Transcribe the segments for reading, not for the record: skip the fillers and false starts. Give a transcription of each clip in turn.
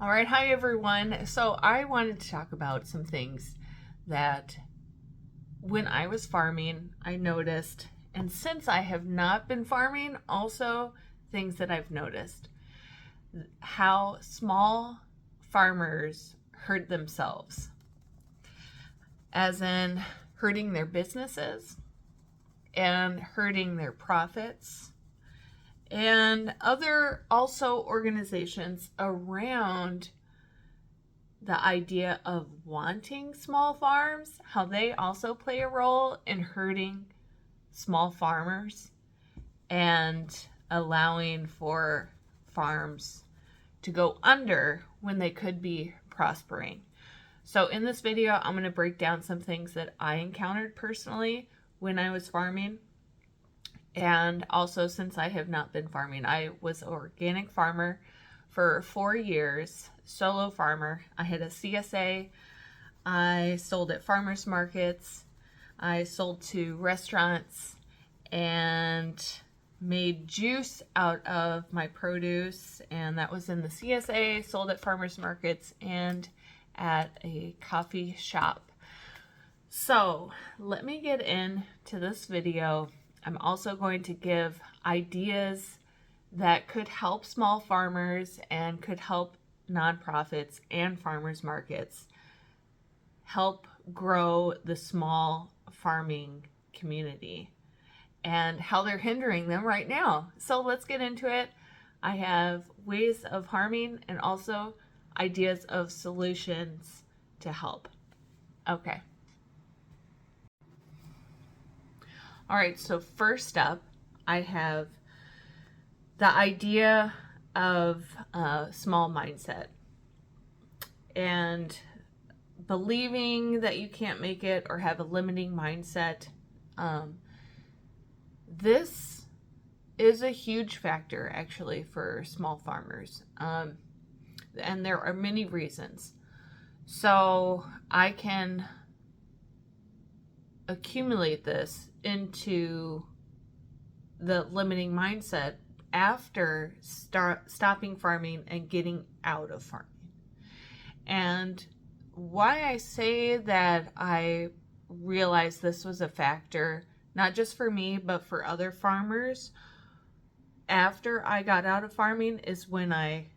All right, hi everyone. So I wanted to talk about some things that when I was farming, I noticed, and since I have not been farming, also things that I've noticed. How small farmers hurt themselves, as in hurting their businesses and hurting their profits, and other also organizations around the idea of wanting small farms, how they also play a role in hurting small farmers and allowing for farms to go under when they could be prospering. So in this video, I'm going to break down some things that I encountered personally when I was farming. And also, since I have not been farming, I was an organic farmer for 4 years, solo farmer. I had a CSA. I sold at farmers markets. I sold to restaurants and made juice out of my produce. And that was in the CSA, sold at farmers markets and at a coffee shop. So let me get into this video. I'm also going to give ideas that could help small farmers and could help nonprofits and farmers markets help grow the small farming community and how they're hindering them right now. So let's get into it. I have ways of harming and also ideas of solutions to help. Okay. All right, so first up, I have the idea of a small mindset and believing that you can't make it or have a limiting mindset. This is a huge factor actually for small farmers, and there are many reasons. So I can accumulate this into the limiting mindset after stopping farming and getting out of farming. And why I say that I realized this was a factor, not just for me, but for other farmers after I got out of farming, is when I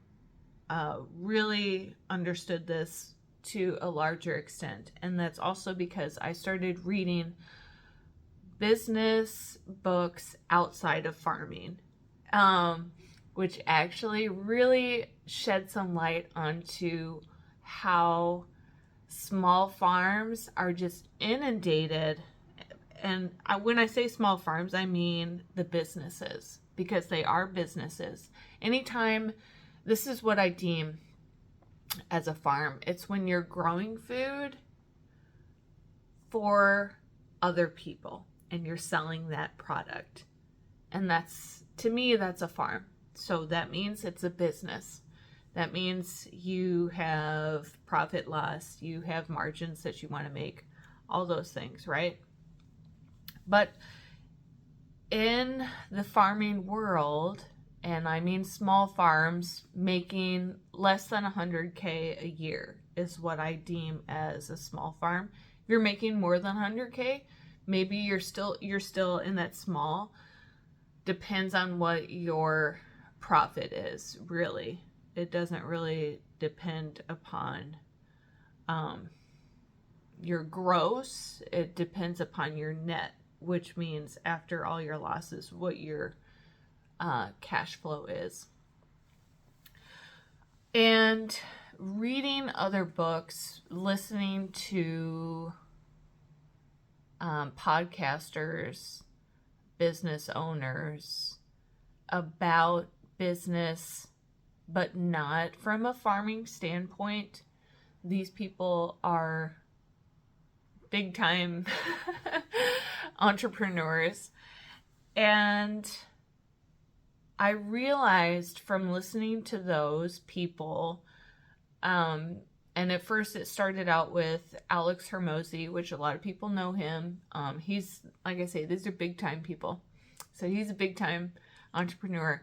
really understood this to a larger extent. And that's also because I started reading business books outside of farming, which actually really shed some light onto how small farms are just inundated. And when I say small farms, I mean the businesses, because they are businesses. Anytime, this is what I deem as a farm. It's when you're growing food for other people and you're selling that product. And that's, to me, that's a farm. So that means it's a business. That means you have profit loss, you have margins that you want to make, all those things, right? But in the farming world, and I mean small farms making less than 100K a year is what I deem as a small farm. If you're making more than 100K, maybe you're still in that small. Depends on what your profit is, really. It doesn't really depend upon your gross. It depends upon your net, which means after all your losses, what your cash flow is. And reading other books, listening to podcasters, business owners about business, but not from a farming standpoint. These people are big time entrepreneurs. And I realized from listening to those people, and at first it started out with Alex Hermosi, which a lot of people know him. He's, like I say, these are big time people. So he's a big time entrepreneur.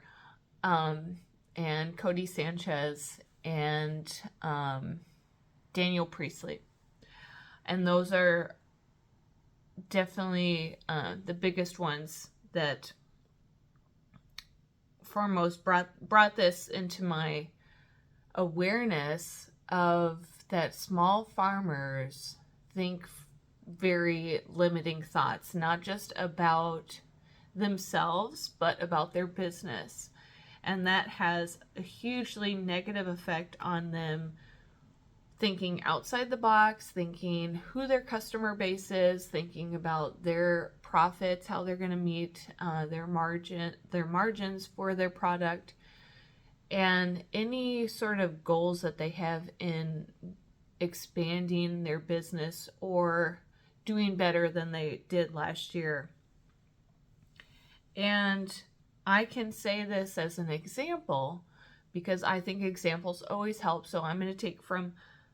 And Cody Sanchez and Daniel Priestley. And those are definitely the biggest ones that foremost brought this into my awareness of that small farmers think very limiting thoughts, not just about themselves, but about their business. And that has a hugely negative effect on them thinking outside the box, thinking who their customer base is, thinking about their profits, how they're going to meet their margins for their product, and any sort of goals that they have in expanding their business or doing better than they did last year. And I can say this as an example because I think examples always help. So I'm going to take from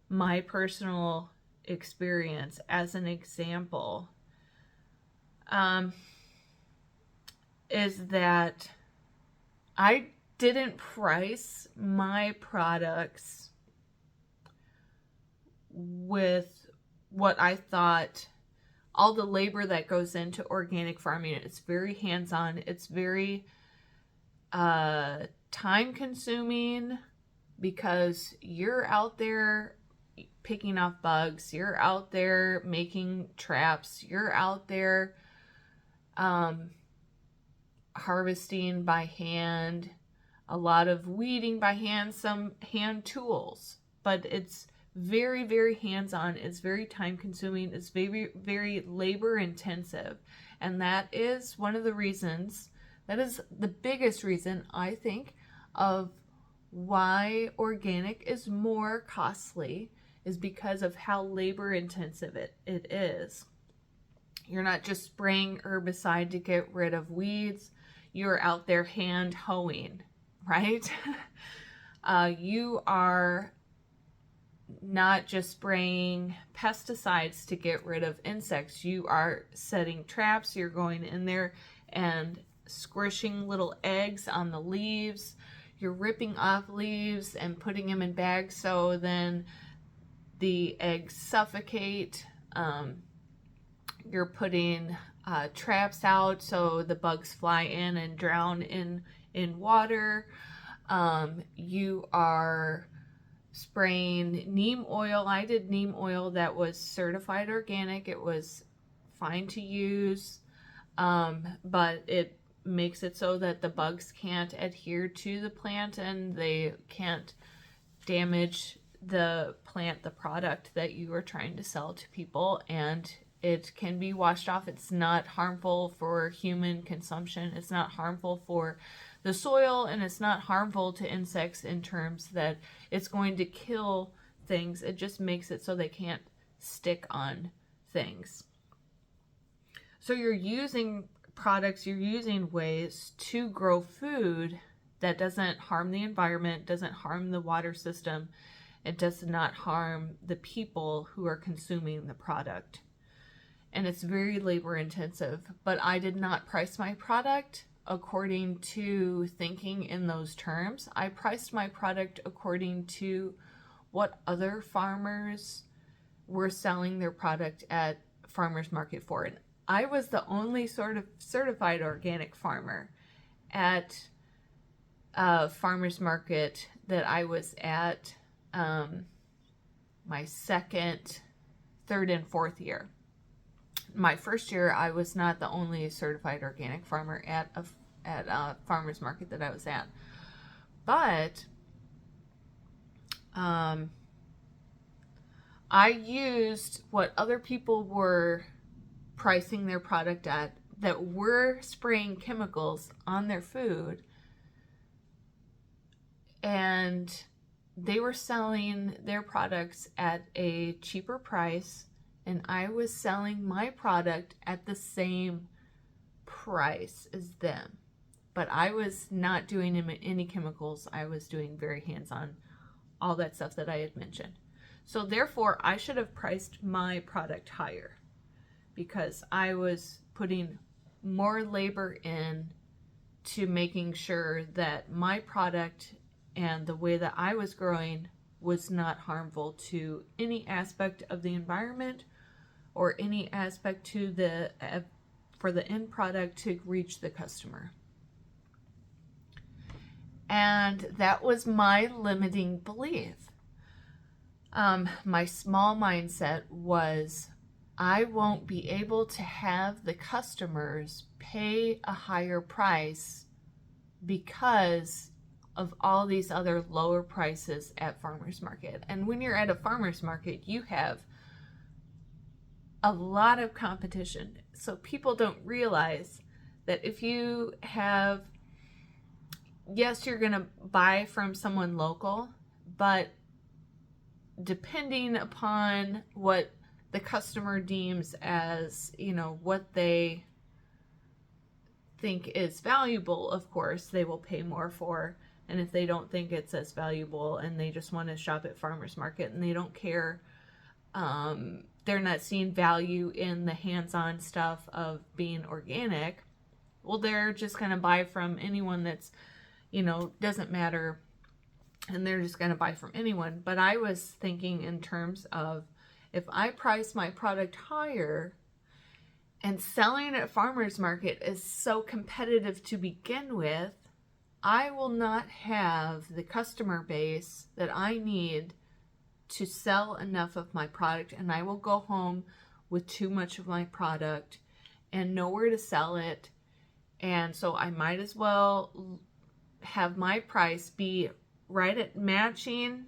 my personal experience as an example, is that I didn't price my products with what I thought all the labor that goes into organic farming. It's very hands-on. It's very time consuming because you're out there picking off bugs, you're out there making traps, you're out there harvesting by hand, a lot of weeding by hand, some hand tools, but it's very, very hands-on. It's very time consuming. It's very, very labor intensive. And that is one of the reasons, that is the biggest reason I think of why organic is more costly, is because of how labor intensive it is. You're not just spraying herbicide to get rid of weeds. You're out there hand hoeing, right? You are not just spraying pesticides to get rid of insects. You are setting traps. You're going in there and squishing little eggs on the leaves. You're ripping off leaves and putting them in bags so then the eggs suffocate. You're putting traps out so the bugs fly in and drown in water. You are spraying neem oil. I did neem oil that was certified organic. It was fine to use, but it makes it so that the bugs can't adhere to the plant and they can't damage the plant, the product that you are trying to sell to people, and it can be washed off. It's not harmful for human consumption. It's not harmful for the soil, and it's not harmful to insects in terms that it's going to kill things. It just makes it so they can't stick on things. So you're using products, you're using ways to grow food that doesn't harm the environment, doesn't harm the water system, it does not harm the people who are consuming the product. And it's very labor intensive, but I did not price my product according to thinking in those terms. I priced my product according to what other farmers were selling their product at farmers market for. And I was the only sort of certified organic farmer at farmers market that I was at my second, third, and fourth year. My first year, I was not the only certified organic farmer at a farmer's market that I was at. But I used what other people were pricing their product at that were spraying chemicals on their food, and they were selling their products at a cheaper price, and I was selling my product at the same price as them. But I was not doing any chemicals. I was doing very hands-on, all that stuff that I had mentioned. So therefore, I should have priced my product higher because I was putting more labor in to making sure that my product and the way that I was growing was not harmful to any aspect of the environment or any aspect to the for the end product to reach the customer. And that was my limiting belief. My small mindset was, I won't be able to have the customers pay a higher price because of all these other lower prices at farmers market. And when you're at a farmers market, you have a lot of competition. So people don't realize that if you have, yes, you're going to buy from someone local, but depending upon what the customer deems as, what they think is valuable, of course, they will pay more for. And if they don't think it's as valuable and they just want to shop at farmers market and they don't care, they're not seeing value in the hands-on stuff of being organic, well, they're just going to buy from anyone that's, doesn't matter, and they're just going to buy from anyone. But I was thinking in terms of, if I price my product higher, and selling at farmers market is so competitive to begin with, I will not have the customer base that I need to sell enough of my product, and I will go home with too much of my product and nowhere to sell it. And so I might as well have my price be right at matching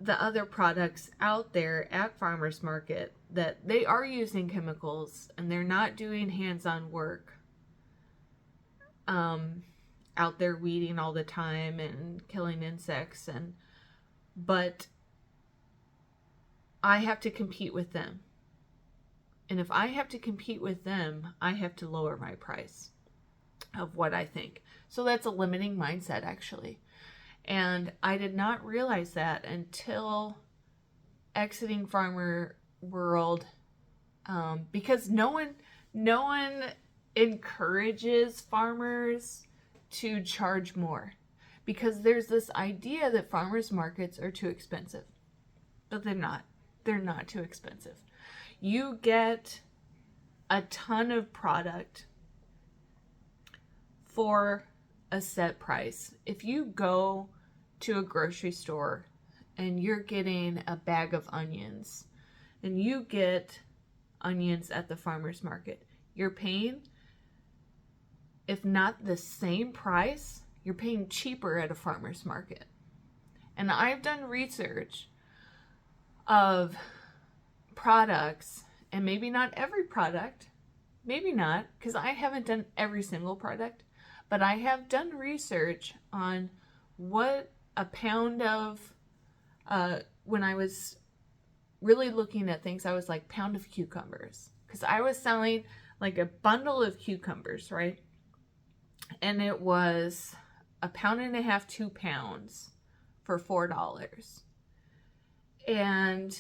the other products out there at farmers market, that they are using chemicals and they're not doing hands-on work out there weeding all the time and killing insects, but I have to compete with them. And if I have to compete with them, I have to lower my price of what I think. So that's a limiting mindset, actually. And I did not realize that until exiting farmer world, because no one encourages farmers to charge more, because there's this idea that farmers markets are too expensive, but they're not. They're not too expensive. You get a ton of product for a set price. If you go to a grocery store and you're getting a bag of onions, and you get onions at the farmer's market, you're paying, if not the same price, you're paying cheaper at a farmer's market. And I've done research of products, and maybe not every product, maybe not, because I haven't done every single product, but I have done research on what a pound of, when I was really looking at things, I was like, pound of cucumbers, because I was selling like a bundle of cucumbers, right? And it was a pound and a half, 2 pounds for $4. And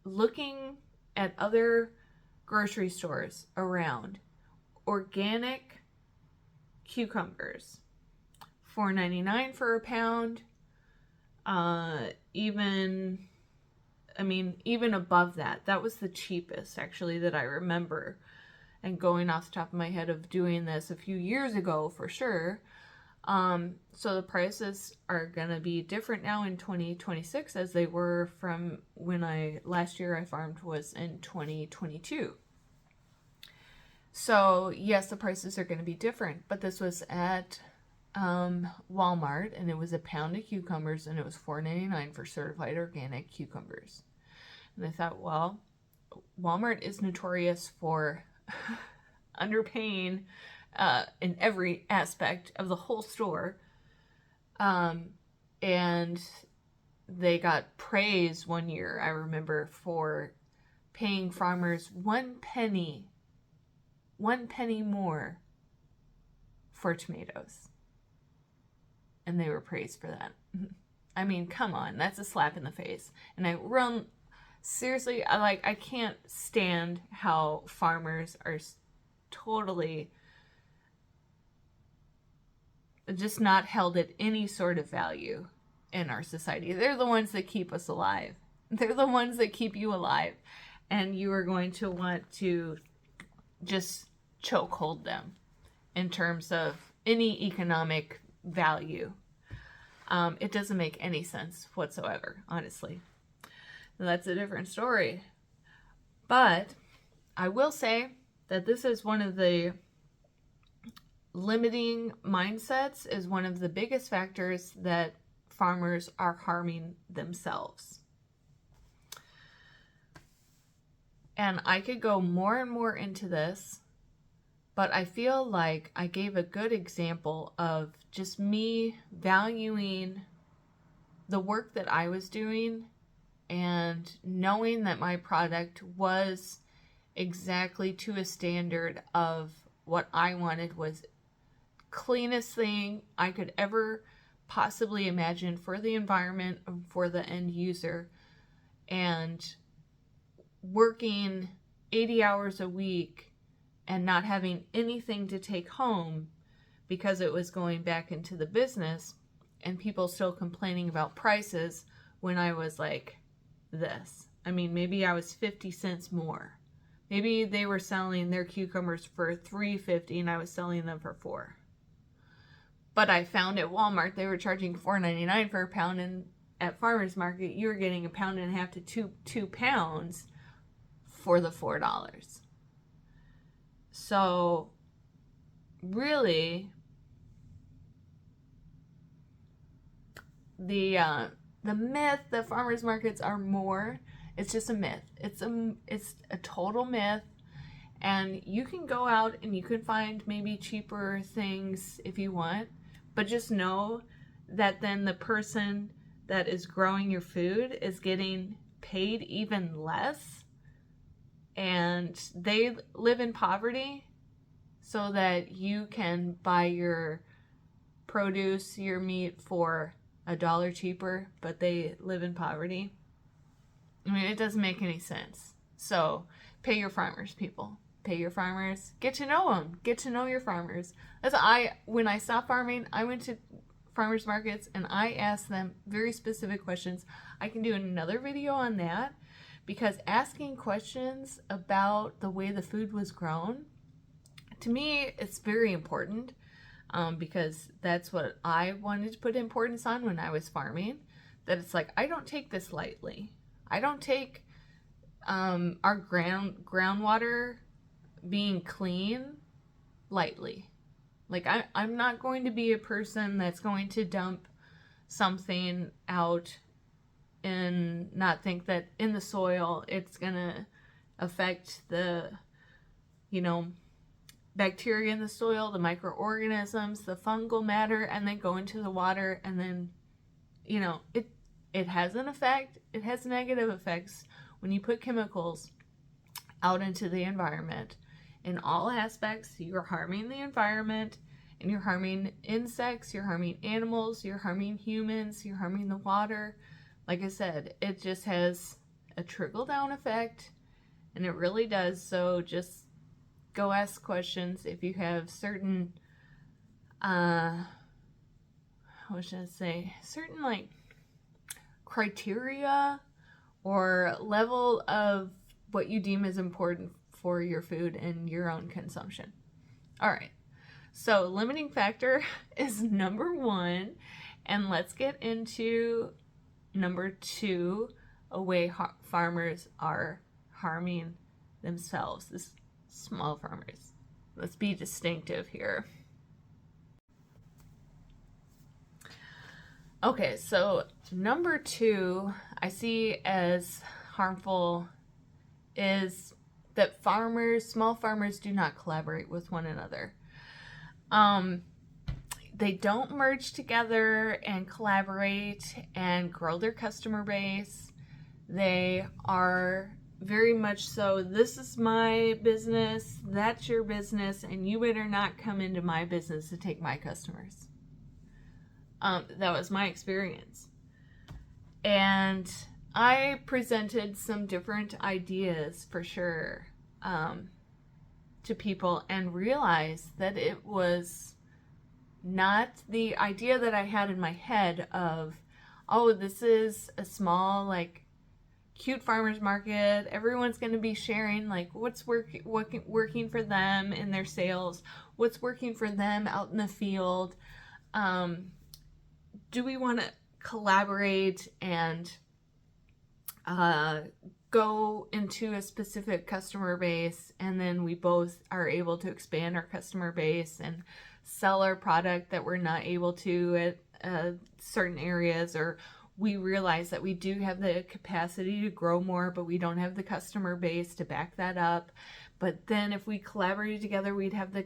looking at other grocery stores around, organic cucumbers, $4.99 for a pound, even above that. That was the cheapest, actually, that I remember. And going off the top of my head of doing this a few years ago, for sure. So the prices are going to be different now in 2026 as they were from when last year I farmed was in 2022. So yes, the prices are going to be different, but this was at Walmart, and it was a pound of cucumbers, and it was $4.99 for certified organic cucumbers. And I thought, well, Walmart is notorious for underpaying in every aspect of the whole store. And they got praise one year, I remember, for paying farmers 1 penny more for tomatoes. And they were praised for that. I mean, come on, that's a slap in the face. And seriously, I can't stand how farmers are totally just not held at any sort of value in our society. They're the ones that keep us alive. They're the ones that keep you alive. And you are going to want to just chokehold them in terms of any economic value. It doesn't make any sense whatsoever, honestly. That's a different story. But I will say that this is one of the limiting mindsets, is one of the biggest factors that farmers are harming themselves. And I could go more and more into this, but I feel like I gave a good example of just me valuing the work that I was doing and knowing that my product was exactly to a standard of what I wanted, was cleanest thing I could ever possibly imagine for the environment, for the end user, and working 80 hours a week and not having anything to take home because it was going back into the business, and people still complaining about prices when I was like this. I mean, maybe I was 50 cents more. Maybe they were selling their cucumbers for $3.50 and I was selling them for $4. But I found at Walmart they were charging $4.99 for a pound, and at farmers market you were getting 1.5 pounds to 2 pounds for the $4. So really, the myth that farmers markets are more, it's just a myth. It's a total myth. And you can go out and you can find maybe cheaper things if you want, but just know that then the person that is growing your food is getting paid even less, and they live in poverty so that you can buy your produce, your meat for $1 cheaper, but they live in poverty. I mean, it doesn't make any sense. So pay your farmers, people. Pay your farmers. Get to know them. Get to know your farmers. When I stopped farming, I went to farmers markets and I asked them very specific questions. I can do another video on that, because asking questions about the way the food was grown, to me, it's very important, because that's what I wanted to put importance on when I was farming. That it's like, I don't take this lightly. I don't take our groundwater being clean lightly. Like, I'm not going to be a person that's going to dump something out and not think that in the soil it's gonna affect the, bacteria in the soil, the microorganisms, the fungal matter, and then go into the water, and then, it has an effect. It has negative effects when you put chemicals out into the environment. In all aspects, you're harming the environment, and you're harming insects, you're harming animals, you're harming humans, you're harming the water. Like I said, it just has a trickle-down effect, and it really does. So just go ask questions if you have certain, certain like criteria or level of what you deem is important for your food and your own consumption. All right, so limiting factor is number 1, and let's get into number 2, a way farmers are harming themselves. This small farmers. Let's be distinctive here. Okay, so number 2 I see as harmful is that small farmers do not collaborate with one another. They don't merge together and collaborate and grow their customer base. They are very much so, this is my business, that's your business, and you better not come into my business to take my customers. That was my experience. And I presented some different ideas for sure to people, and realized that it was not the idea that I had in my head of, oh, this is a small, like, cute farmers market. Everyone's going to be sharing, like, what's working for them in their sales, what's working for them out in the field. Do we want to collaborate and go into a specific customer base, and then we both are able to expand our customer base and sell our product that we're not able to at certain areas, or we realize that we do have the capacity to grow more, but we don't have the customer base to back that up. But then if we collaborated together, we'd have the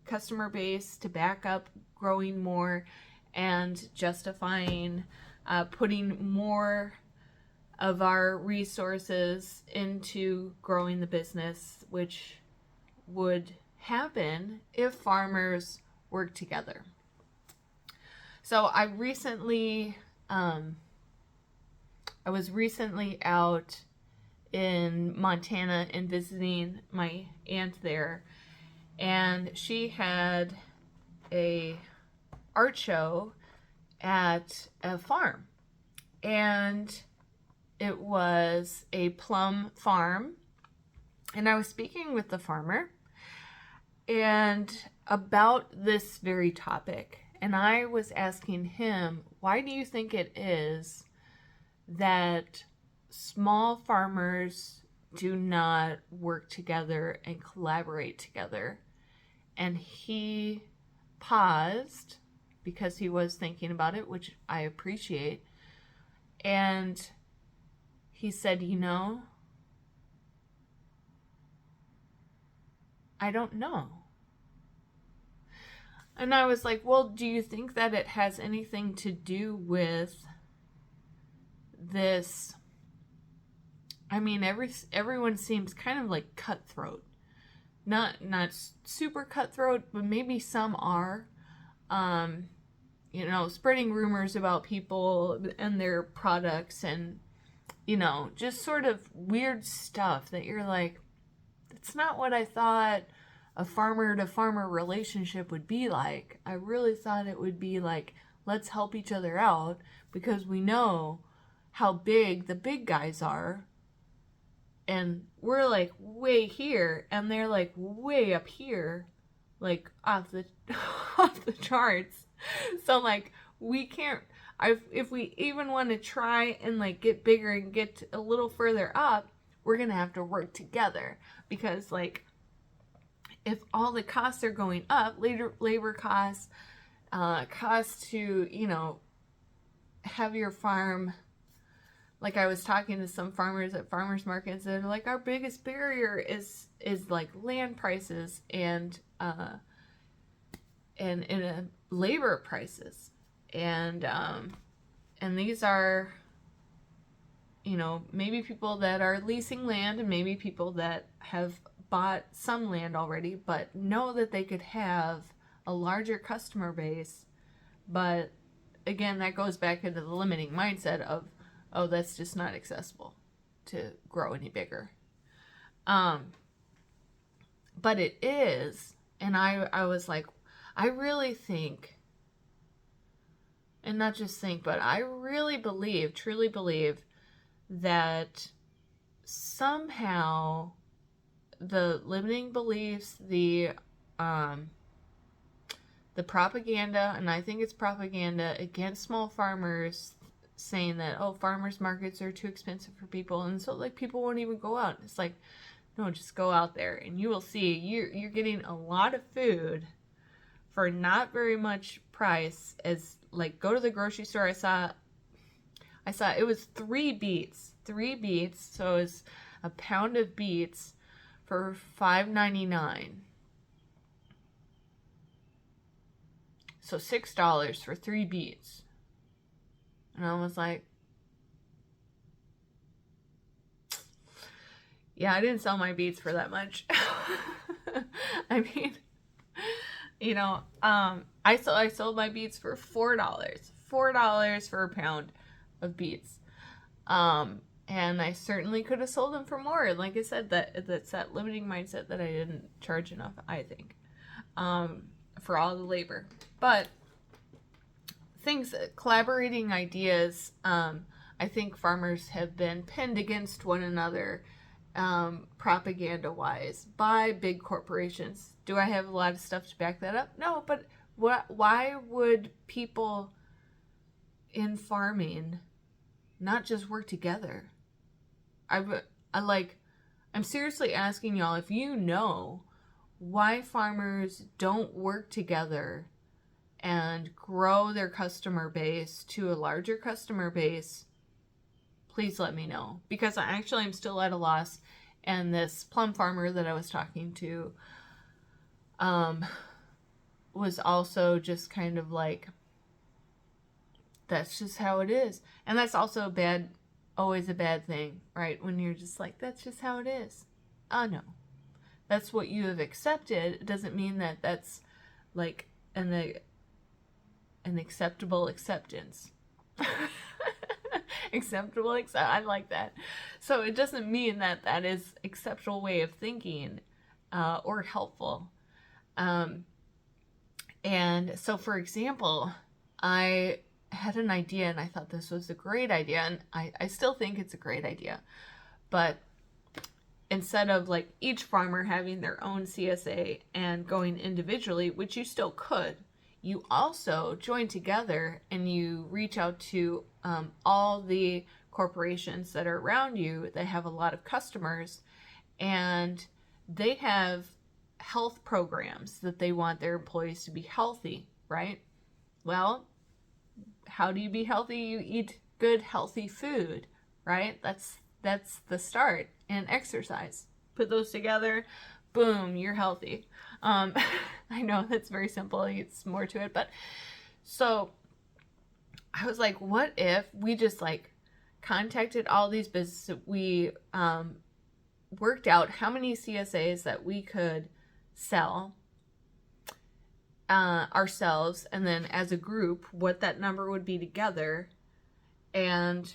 customer base to back up growing more and justifying putting more of our resources into growing the business, which would happen if farmers work together. So I was recently out in Montana and visiting my aunt there, and she had a art show at a farm, and it was a plum farm, and I was speaking with the farmer and about this very topic, and I was asking him, why do you think it is that small farmers do not work together and collaborate together? And he paused because he was thinking about it, which I appreciate. And he said, I don't know. And I was like, well, do you think that it has anything to do with this? I mean, everyone seems kind of like cutthroat. Not super cutthroat, but maybe some are. Spreading rumors about people and their products, and just sort of weird stuff that you're like, it's not what I thought a farmer to farmer relationship would be like. I really thought it would be like, let's help each other out because we know how big the big guys are, and we're like way here and they're like way up here, like off the charts. So like we can't, if we even want to try and like get bigger and get a little further up, we're gonna have to work together, because like if all the costs are going up, labor costs, costs to have your farm. Like I was talking to some farmers at farmers markets, they're like, our biggest barrier is like land prices and labor prices, and these are maybe people that are leasing land and maybe people that have bought some land already, but know that they could have a larger customer base. But again, that goes back into the limiting mindset of, oh, that's just not accessible to grow any bigger. But it is. And I was like, I really think, and not just think, but I really truly believe that somehow the limiting beliefs, the propaganda, and I think it's propaganda against small farmers, saying that, oh, farmers markets are too expensive for people, and so like people won't even go out. It's like, no, just go out there and you will see you're getting a lot of food for not very much price. As like, go to the grocery store, I saw it was 3 beets, so it's a pound of beets for $5.99. So $6 for 3 beets. And I was like, yeah, I didn't sell my beets for that much. I mean, I sold my beets for $4. $4 for a pound of beets. And I certainly could have sold them for more. And like I said, that's that limiting mindset that I didn't charge enough, I think. for all the labor. But things, collaborating ideas, I think farmers have been pinned against one another, propaganda-wise, by big corporations. Do I have a lot of stuff to back that up? No, but why would people in farming not just work together? I'm seriously asking y'all if you know why farmers don't work together and grow their customer base to a larger customer base. Please let me know, because I actually am still at a loss. And this plum farmer that I was talking to was also just kind of like, that's just how it is. And that's also always a bad thing, right? When you're just like, that's just how it is. Oh no, that's what you have accepted. It doesn't mean that that's like an acceptable acceptance. I like that. So it doesn't mean that that is acceptable way of thinking, or helpful. And so, for example, I had an idea and I thought this was a great idea, and I still think it's a great idea. But instead of like each farmer having their own CSA and going individually, which you still could, you also join together and you reach out to all the corporations that are around you that have a lot of customers, and they have health programs that they want their employees to be healthy, right? Well, how do you be healthy? You eat good, healthy food, right? That's the start. And exercise. Put those together, boom, you're healthy. I know that's very simple. It's more to it, but so I was like, what if we just like contacted all these businesses? We worked out how many CSAs that we could sell ourselves, and then as a group, what that number would be together, and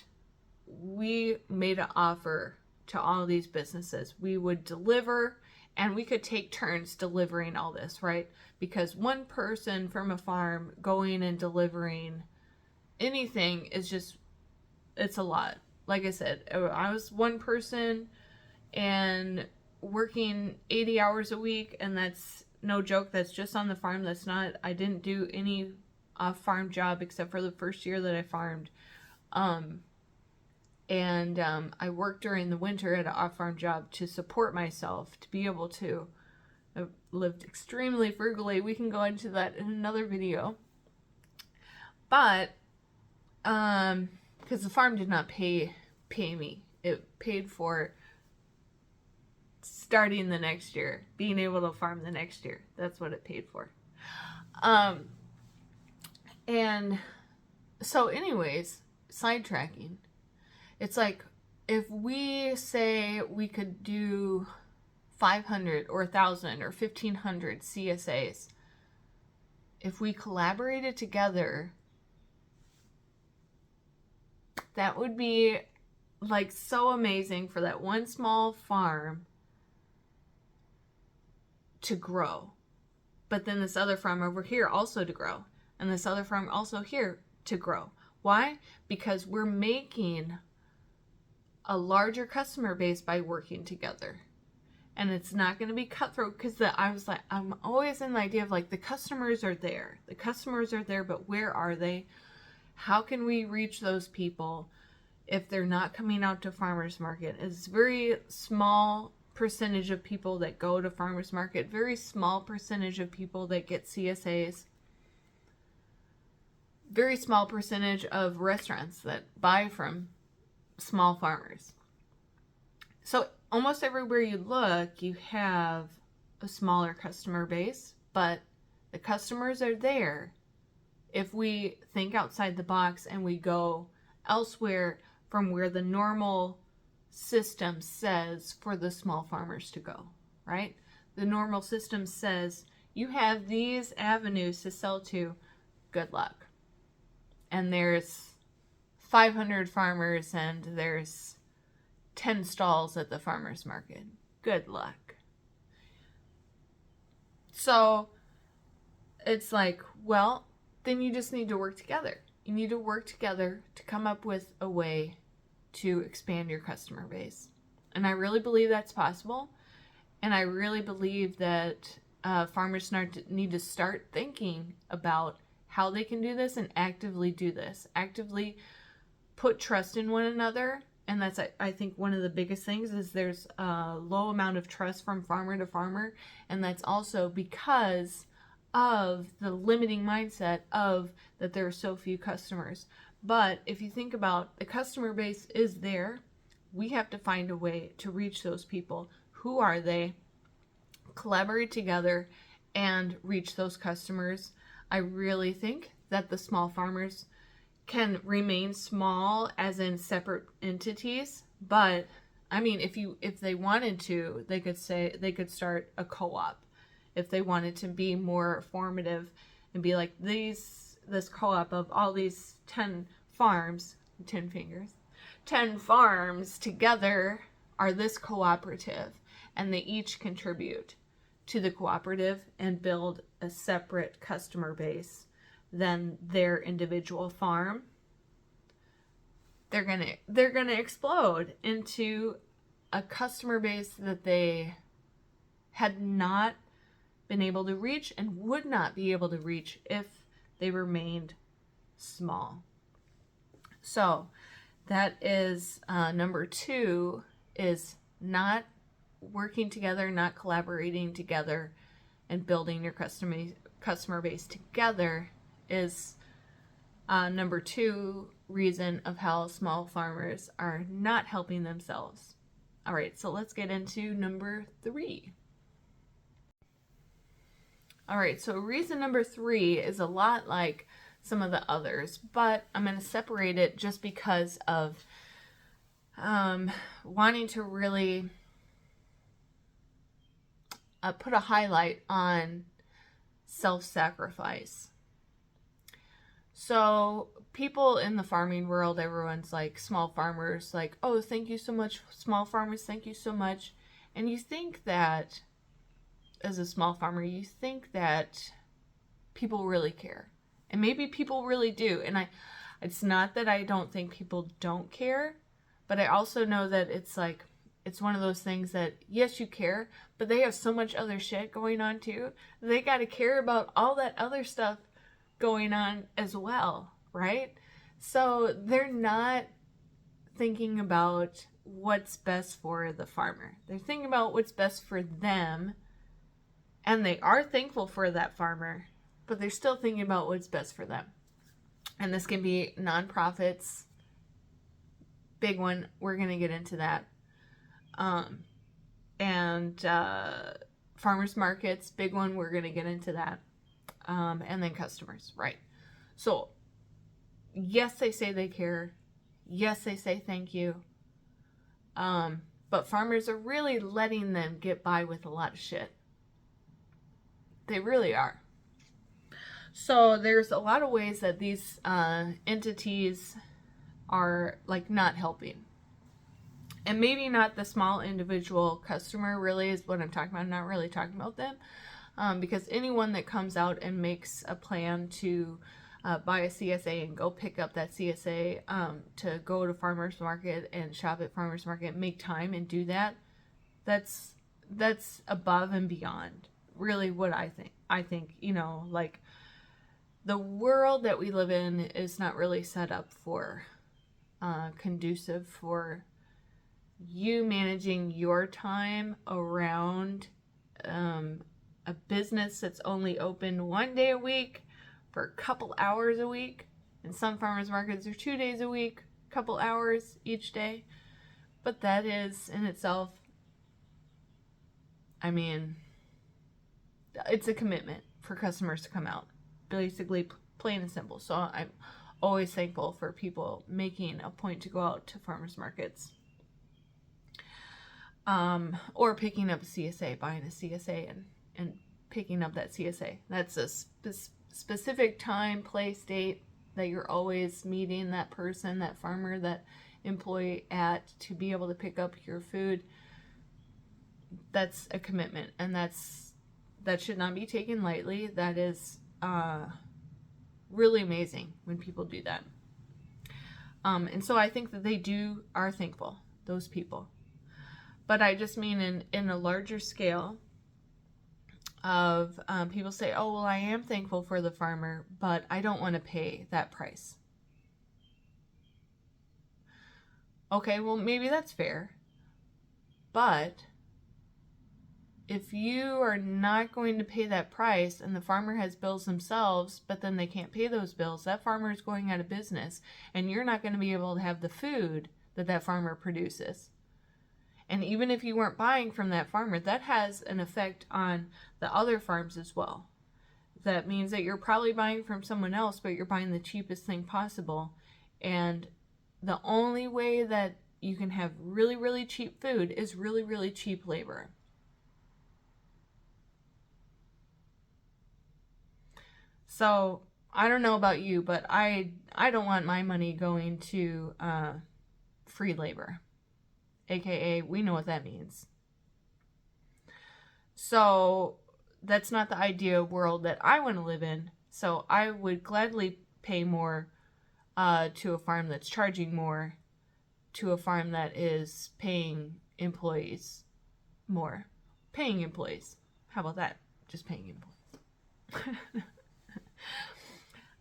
we made an offer to all these businesses. We would deliver, and we could take turns delivering all this, right? Because one person from a farm going and delivering anything is just, it's a lot. Like I said, I was one person and working 80 hours a week, and that's no joke. That's just on the farm. That's not, I didn't do any off-farm job except for the first year that I farmed. I worked during the winter at an off-farm job to support myself, to be able to. I lived extremely frugally. We can go into that in another video. But, because the farm did not pay me. It paid for starting the next year, being able to farm the next year. That's what it paid for. And so anyways, sidetracking. It's like, if we say we could do 500 or 1,000 or 1,500 CSAs, if we collaborated together, that would be like so amazing for that one small farm to grow. But then this other farm over here also to grow. And this other farm also here to grow. Why? Because we're making a larger customer base by working together. And it's not going to be cutthroat, because I was like, I'm always in the idea of like, the customers are there. The customers are there, but where are they? How can we reach those people if they're not coming out to farmers market? It's a very small percentage of people that go to farmers market, very small percentage of people that get CSAs, very small percentage of restaurants that buy from small farmers. So almost everywhere you look, you have a smaller customer base, but the customers are there if we think outside the box and we go elsewhere from where the normal system says for the small farmers to go, right? The normal system says you have these avenues to sell to, good luck. And there's 500 farmers and there's 10 stalls at the farmer's market. Good luck. So it's like, well, then you just need to work together. You need to work together to come up with a way to expand your customer base. And I really believe that's possible. And I really believe that farmers need to start thinking about how they can do this and actively do this. Actively put trust in one another. And that's, I think, one of the biggest things is there's a low amount of trust from farmer to farmer. And that's also because of the limiting mindset of that there are so few customers. But if you think about the customer base is there, we have to find a way to reach those people. Who are they? Collaborate together and reach those customers. I really think that the small farmers can remain small as in separate entities, but I mean, if they wanted to, they could start a co-op. If they wanted to be more formative and be like this co-op of all these 10 farms, 10 fingers, 10 farms together are this cooperative, and they each contribute to the cooperative and build a separate customer base than their individual farm. They're gonna explode into a customer base that they had not been able to reach and would not be able to reach if they remained small. So that is number 2, is not working together, not collaborating together, and building your customer base together is number 2 reason of how small farmers are not helping themselves. All right, so let's get into number 3. All right, so reason number 3 is a lot like some of the others, but I'm going to separate it just because of wanting to really put a highlight on self-sacrifice. So people in the farming world, everyone's like, small farmers, like, oh, thank you so much, small farmers, thank you so much. And you think that, as a small farmer, you think that people really care. And maybe people really do. And it's not that I don't think people don't care, but I also know that it's like, it's one of those things that, yes, you care, but they have so much other shit going on too. They got to care about all that other stuff going on as well, right? So they're not thinking about what's best for the farmer. They're thinking about what's best for them, and they are thankful for that farmer, but they're still thinking about what's best for them. And this can be nonprofits, big one, we're going to get into that. And farmers markets, big one, we're going to get into that. And then customers, right? So, yes, they say they care. Yes, they say thank you. But farmers are really letting them get by with a lot of shit. They really are. So there's a lot of ways that these entities are like not helping. And maybe not the small individual customer really is what I'm talking about. I'm not really talking about them. Because anyone that comes out and makes a plan to buy a CSA and go pick up that CSA, to go to farmers market and shop at farmers market, make time and do that, that's above and beyond really what I think. I think, like, the world that we live in is not really set up for conducive for you managing your time around a business that's only open 1 day a week for a couple hours a week. And some farmers markets are 2 days a week, a couple hours each day. But that is in itself, I mean, it's a commitment for customers to come out. Basically, plain and simple. So I'm always thankful for people making a point to go out to farmers markets. Or picking up a CSA, buying a CSA and picking up that CSA. That's a specific time, place, date that you're always meeting that person, that farmer, that employee at to be able to pick up your food. That's a commitment, and that should not be taken lightly. That is really amazing when people do that. And so I think that are thankful, those people. But I just mean in a larger scale of people say, oh, well, I am thankful for the farmer, but I don't want to pay that price. Okay, well, maybe that's fair. But if you are not going to pay that price and the farmer has bills themselves, but then they can't pay those bills, that farmer is going out of business and you're not going to be able to have the food that farmer produces. And even if you weren't buying from that farmer, that has an effect on the other farms as well. That means that you're probably buying from someone else, but you're buying the cheapest thing possible. And the only way that you can have really, really cheap food is really, really cheap labor. So I don't know about you, but I don't want my money going to free labor. AKA, we know what that means. So that's not the ideal world that I want to live in. So I would gladly pay more to a farm that's charging more, to a farm that is paying employees more. Paying employees. How about that? Just paying employees.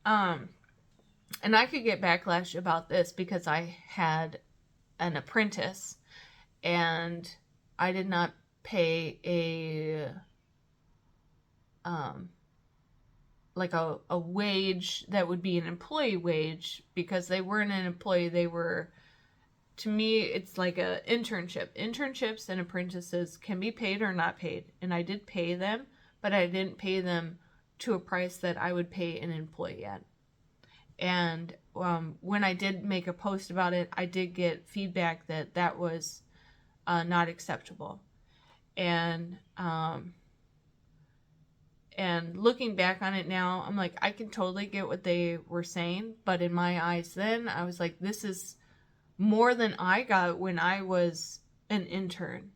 And I could get backlash about this because I had an apprentice and I did not pay a wage that would be an employee wage because they weren't an employee. They were, to me, it's like a internship. Internships and apprentices can be paid or not paid. And I did pay them, but I didn't pay them to a price that I would pay an employee at. And when I did make a post about it, I did get feedback that was not acceptable. And looking back on it now, I'm like, I can totally get what they were saying. But in my eyes then, I was like, this is more than I got when I was an intern.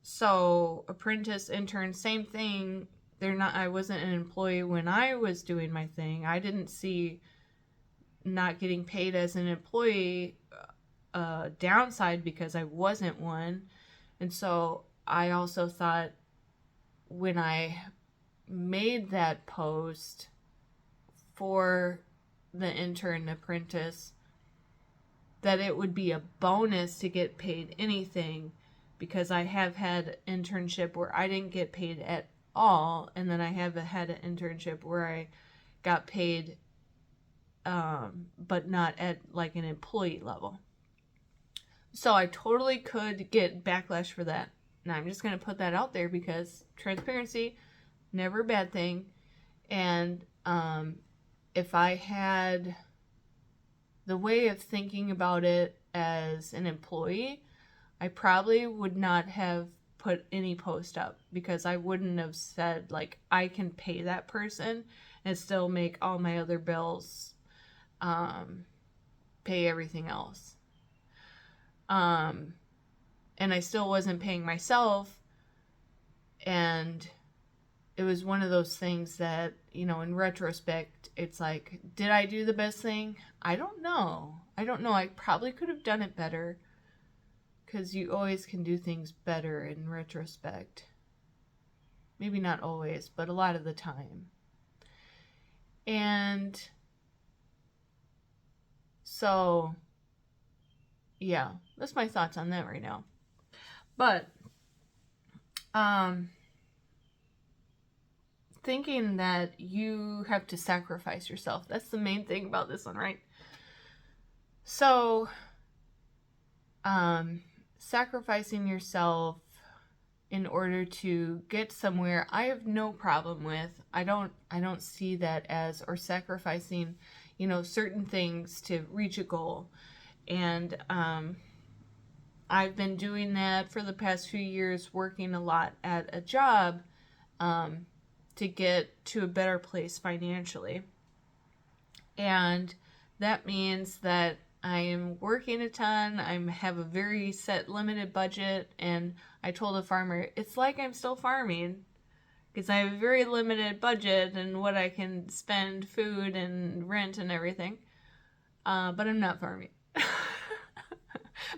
So apprentice, intern, same thing. I wasn't an employee when I was doing my thing. I didn't see not getting paid as an employee downside because I wasn't one. And so I also thought when I made that post for the intern apprentice that it would be a bonus to get paid anything, because I have had an internship where I didn't get paid at all, and then I have had an internship where I got paid but not at like an employee level. So I totally could get backlash for that. And I'm just going to put that out there because transparency, never a bad thing. And if I had the way of thinking about it as an employee, I probably would not have put any post up because I wouldn't have said, like, I can pay that person and still make all my other bills, pay everything else. And I still wasn't paying myself. And it was one of those things that, in retrospect, it's like, did I do the best thing? I don't know. I probably could have done it better. Because you always can do things better in retrospect. Maybe not always, but a lot of the time. And so, yeah, that's my thoughts on that right now. But, thinking that you have to sacrifice yourself. That's the main thing about this one, right? So, sacrificing yourself in order to get somewhere, I have no problem with. I don't see that as, or sacrificing, certain things to reach a goal. And I've been doing that for the past few years, working a lot at a job to get to a better place financially. And that means that I am working a ton. I have a very set limited budget, and I told the farmer, it's like I'm still farming. because I have a very limited budget and what I can spend food and rent and everything. But I'm not farming.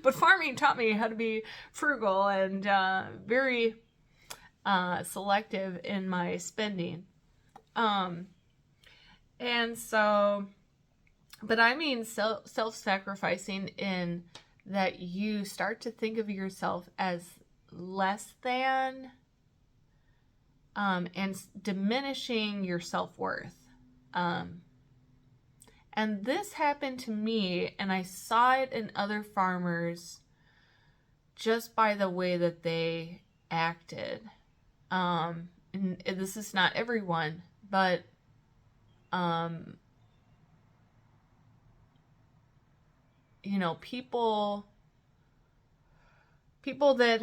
But farming taught me how to be frugal and very selective in my spending. And so, but I mean self-sacrificing in that you start to think of yourself as less than and diminishing your self-worth. And this happened to me, and I saw it in other farmers just by the way that they acted. And this is not everyone, but you know, people that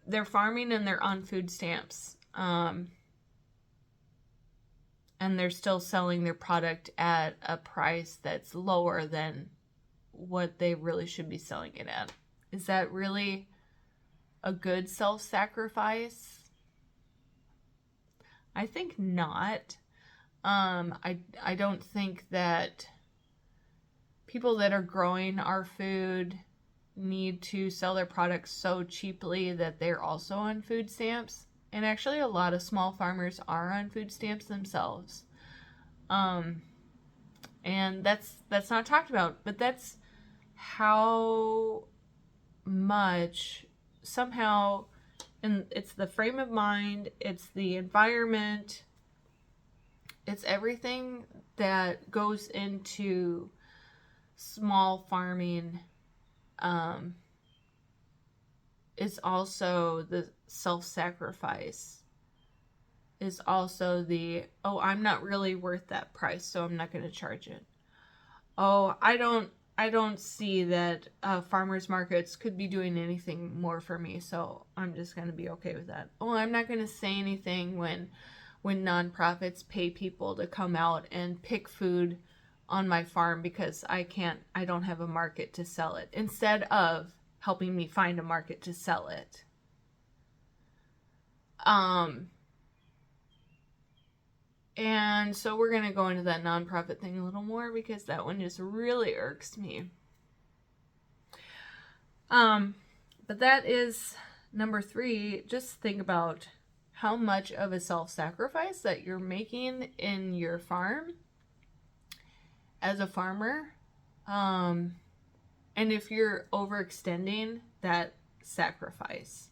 they're farming and they're on food stamps, and they're still selling their product at a price that's lower than what they really should be selling it at. Is that really a good self-sacrifice? I think not. I don't think that people that are growing our food need to sell their products so cheaply that they're also on food stamps. And actually a lot of small farmers are on food stamps themselves. And that's not talked about, but that's how much somehow, and it's the frame of mind, it's the environment, it's everything that goes into small farming. Is also the self-sacrifice, is also the, oh, I'm not really worth that price, so I'm not going to charge it. Oh, I don't see that farmers markets could be doing anything more for me, so I'm just going to be okay with that. Oh, I'm not going to say anything when nonprofits pay people to come out and pick food on my farm because I don't have a market to sell it, instead of helping me find a market to sell it. And so we're going to go into that nonprofit thing a little more because that one just really irks me. But that is number 3. Just think about how much of a self-sacrifice that you're making in your farm as a farmer. And if you're overextending that sacrifice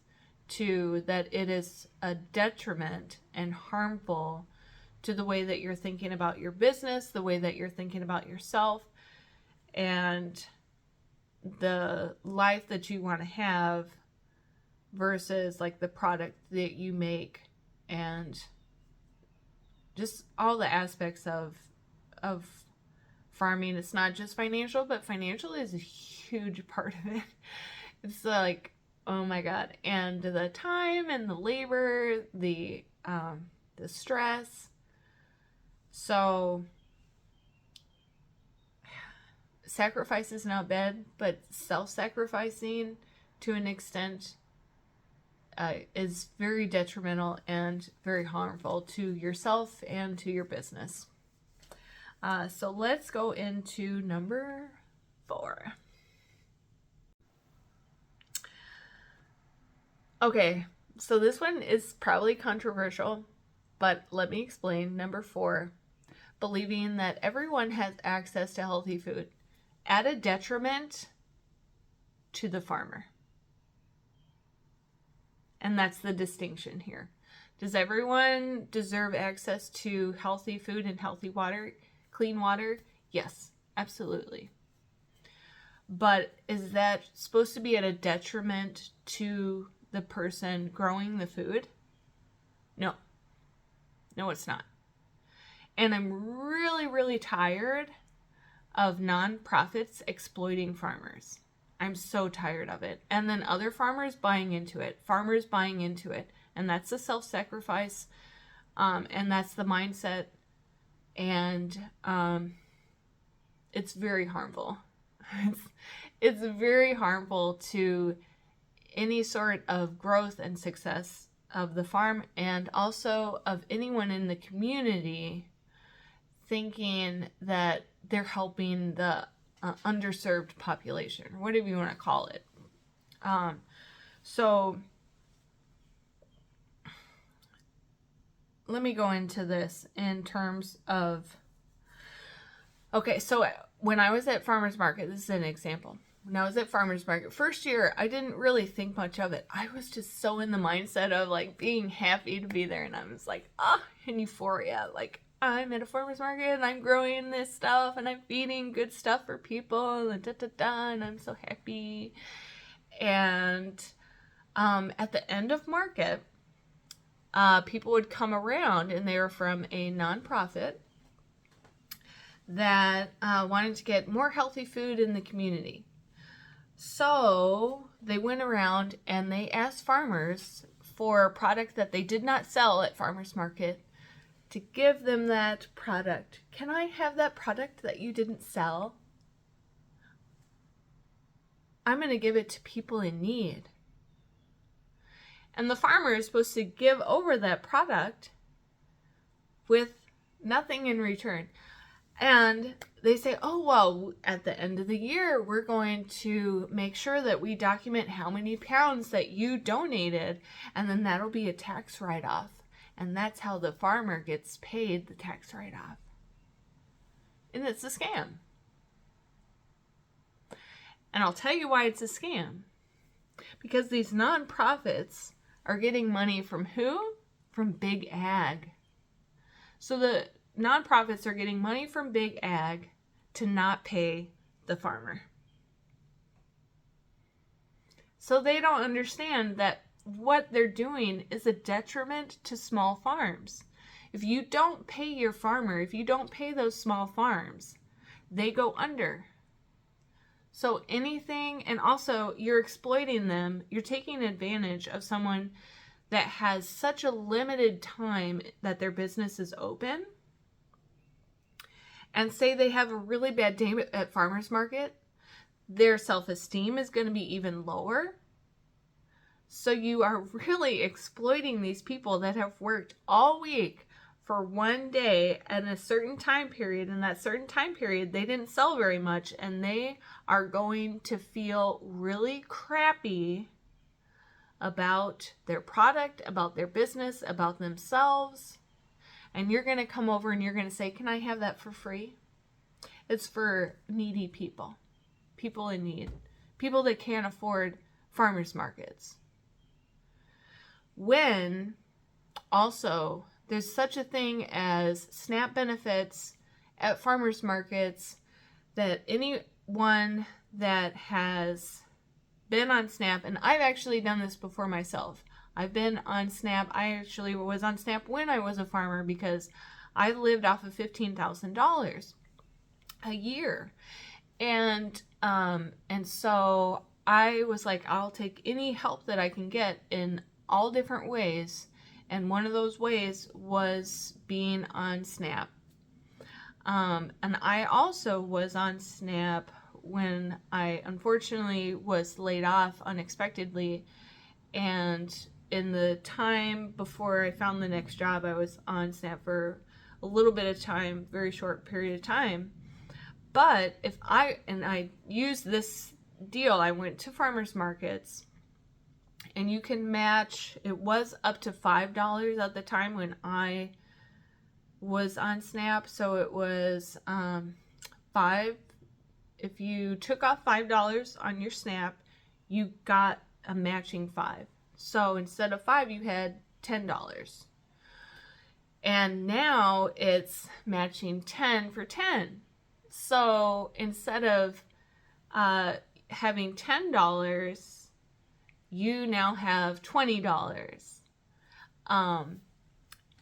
to that it is a detriment and harmful to the way that you're thinking about your business, the way that you're thinking about yourself, and the life that you want to have versus like the product that you make, and just all the aspects of farming. It's not just financial, but financial is a huge part of it. It's like, oh my God. And the time and the labor, the stress. So sacrifice is not bad, but self-sacrificing to an extent is very detrimental and very harmful to yourself and to your business. So let's go into number 4. Okay, so this one is probably controversial, but let me explain. Number 4, believing that everyone has access to healthy food at a detriment to the farmer. And that's the distinction here. Does everyone deserve access to healthy food and healthy water, clean water? Yes, absolutely. But is that supposed to be at a detriment to the person growing the food? No. No, it's not. And I'm really, really tired of nonprofits exploiting farmers. I'm so tired of it. And then other farmers buying into it. Farmers buying into it. And that's the self-sacrifice. And that's the mindset. And it's very harmful. It's very harmful to any sort of growth and success of the farm and also of anyone in the community thinking that they're helping the underserved population, or whatever you want to call it. So let me go into this in terms of, okay, so when I was at farmer's market, this is an example. When I was at farmer's market, first year, I didn't really think much of it. I was just so in the mindset of like being happy to be there. And I was like, in euphoria. Like, I'm at a farmer's market and I'm growing this stuff and I'm feeding good stuff for people and and I'm so happy. And at the end of market, people would come around and they were from a nonprofit that wanted to get more healthy food in the community. So they went around and they asked farmers for a product that they did not sell at farmers market to give them that product. Can I have that product that you didn't sell? I'm going to give it to people in need. And the farmer is supposed to give over that product with nothing in return. And they say, oh, well, at the end of the year, we're going to make sure that we document how many pounds that you donated, and then that'll be a tax write-off. And that's how the farmer gets paid the tax write-off. And it's a scam. And I'll tell you why it's a scam. Because these nonprofits are getting money from who? From big ag. So the nonprofits are getting money from big ag to not pay the farmer. So they don't understand that what they're doing is a detriment to small farms. If you don't pay your farmer, if you don't pay those small farms, they go under. So anything, and also you're exploiting them, you're taking advantage of someone that has such a limited time that their business is open, and say they have a really bad day at farmer's market, their self-esteem is going to be even lower. So you are really exploiting these people that have worked all week for one day at a certain time period. In that certain time period, they didn't sell very much, and they are going to feel really crappy about their product, about their business, about themselves. And you're going to come over and you're going to say, can I have that for free? It's for needy people, people in need, people that can't afford farmers markets. When also there's such a thing as SNAP benefits at farmers markets, that anyone that has been on SNAP, and I've actually done this before myself. I've been on SNAP. I actually was on SNAP when I was a farmer because I lived off of $15,000 a year. And so I was like, I'll take any help that I can get in all different ways. And one of those ways was being on SNAP. And I also was on SNAP when I unfortunately was laid off unexpectedly, and in the time before I found the next job, I was on SNAP for a little bit of time, very short period of time. But I used this deal, I went to farmers markets, and you can match, it was up to $5 at the time when I was on SNAP. So it was if you took off $5 on your SNAP, you got a matching $5. So instead of $5, you had $10. And now it's matching 10 for 10. So instead of having $10, you now have $20.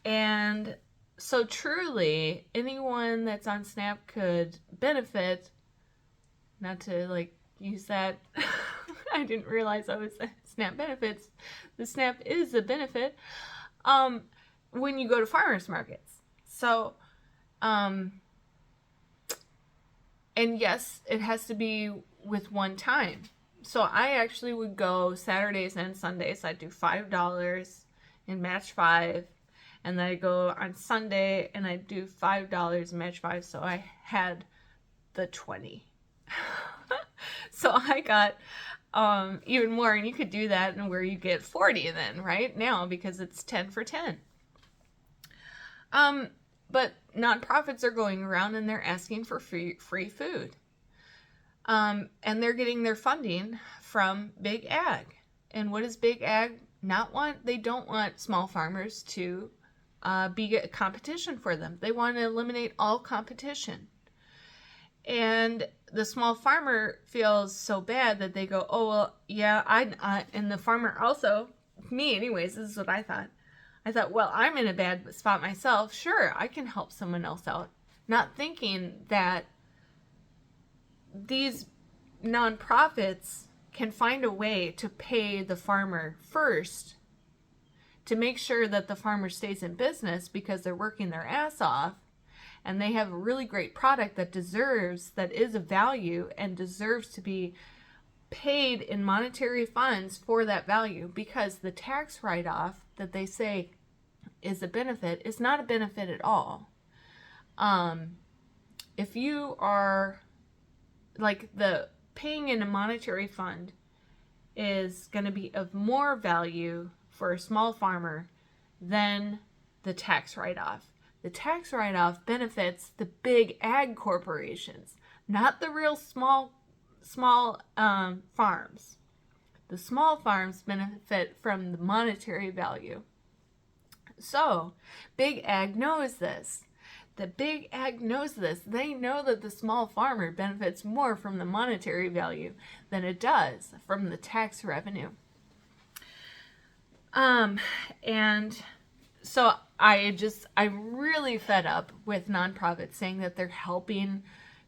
And so truly, anyone that's on SNAP could benefit. Not to use that. I didn't realize I was SNAP benefits. The SNAP is a benefit when you go to farmers markets. So, and yes, it has to be with one time. So I actually would go Saturdays and Sundays. I'd do $5 in match 5. And then I go on Sunday and I do $5 in match 5. So I had the 20. So I got even more, and you could do that and where you get 40 then, right? Now, because it's 10 for 10. But nonprofits are going around and they're asking for free food. And they're getting their funding from Big Ag. And what does Big Ag not want? They don't want small farmers to be a competition for them. They want to eliminate all competition. And the small farmer feels so bad that they go, oh, well, yeah, and the farmer also, me anyways, this is what I thought. I thought, well, I'm in a bad spot myself. Sure, I can help someone else out. Not thinking that these nonprofits can find a way to pay the farmer first to make sure that the farmer stays in business because they're working their ass off and they have a really great product that is of value and deserves to be paid in monetary funds for that value, because the tax write-off that they say is a benefit is not a benefit at all. If you are like the paying in a monetary fund is going to be of more value for a small farmer than the tax write-off. The tax write-off benefits the big ag corporations, not the real small farms. The small farms benefit from the monetary value. So, Big Ag knows this. The Big Ag knows this. They know that the small farmer benefits more from the monetary value than it does from the tax revenue. And so I'm really fed up with nonprofits saying that they're helping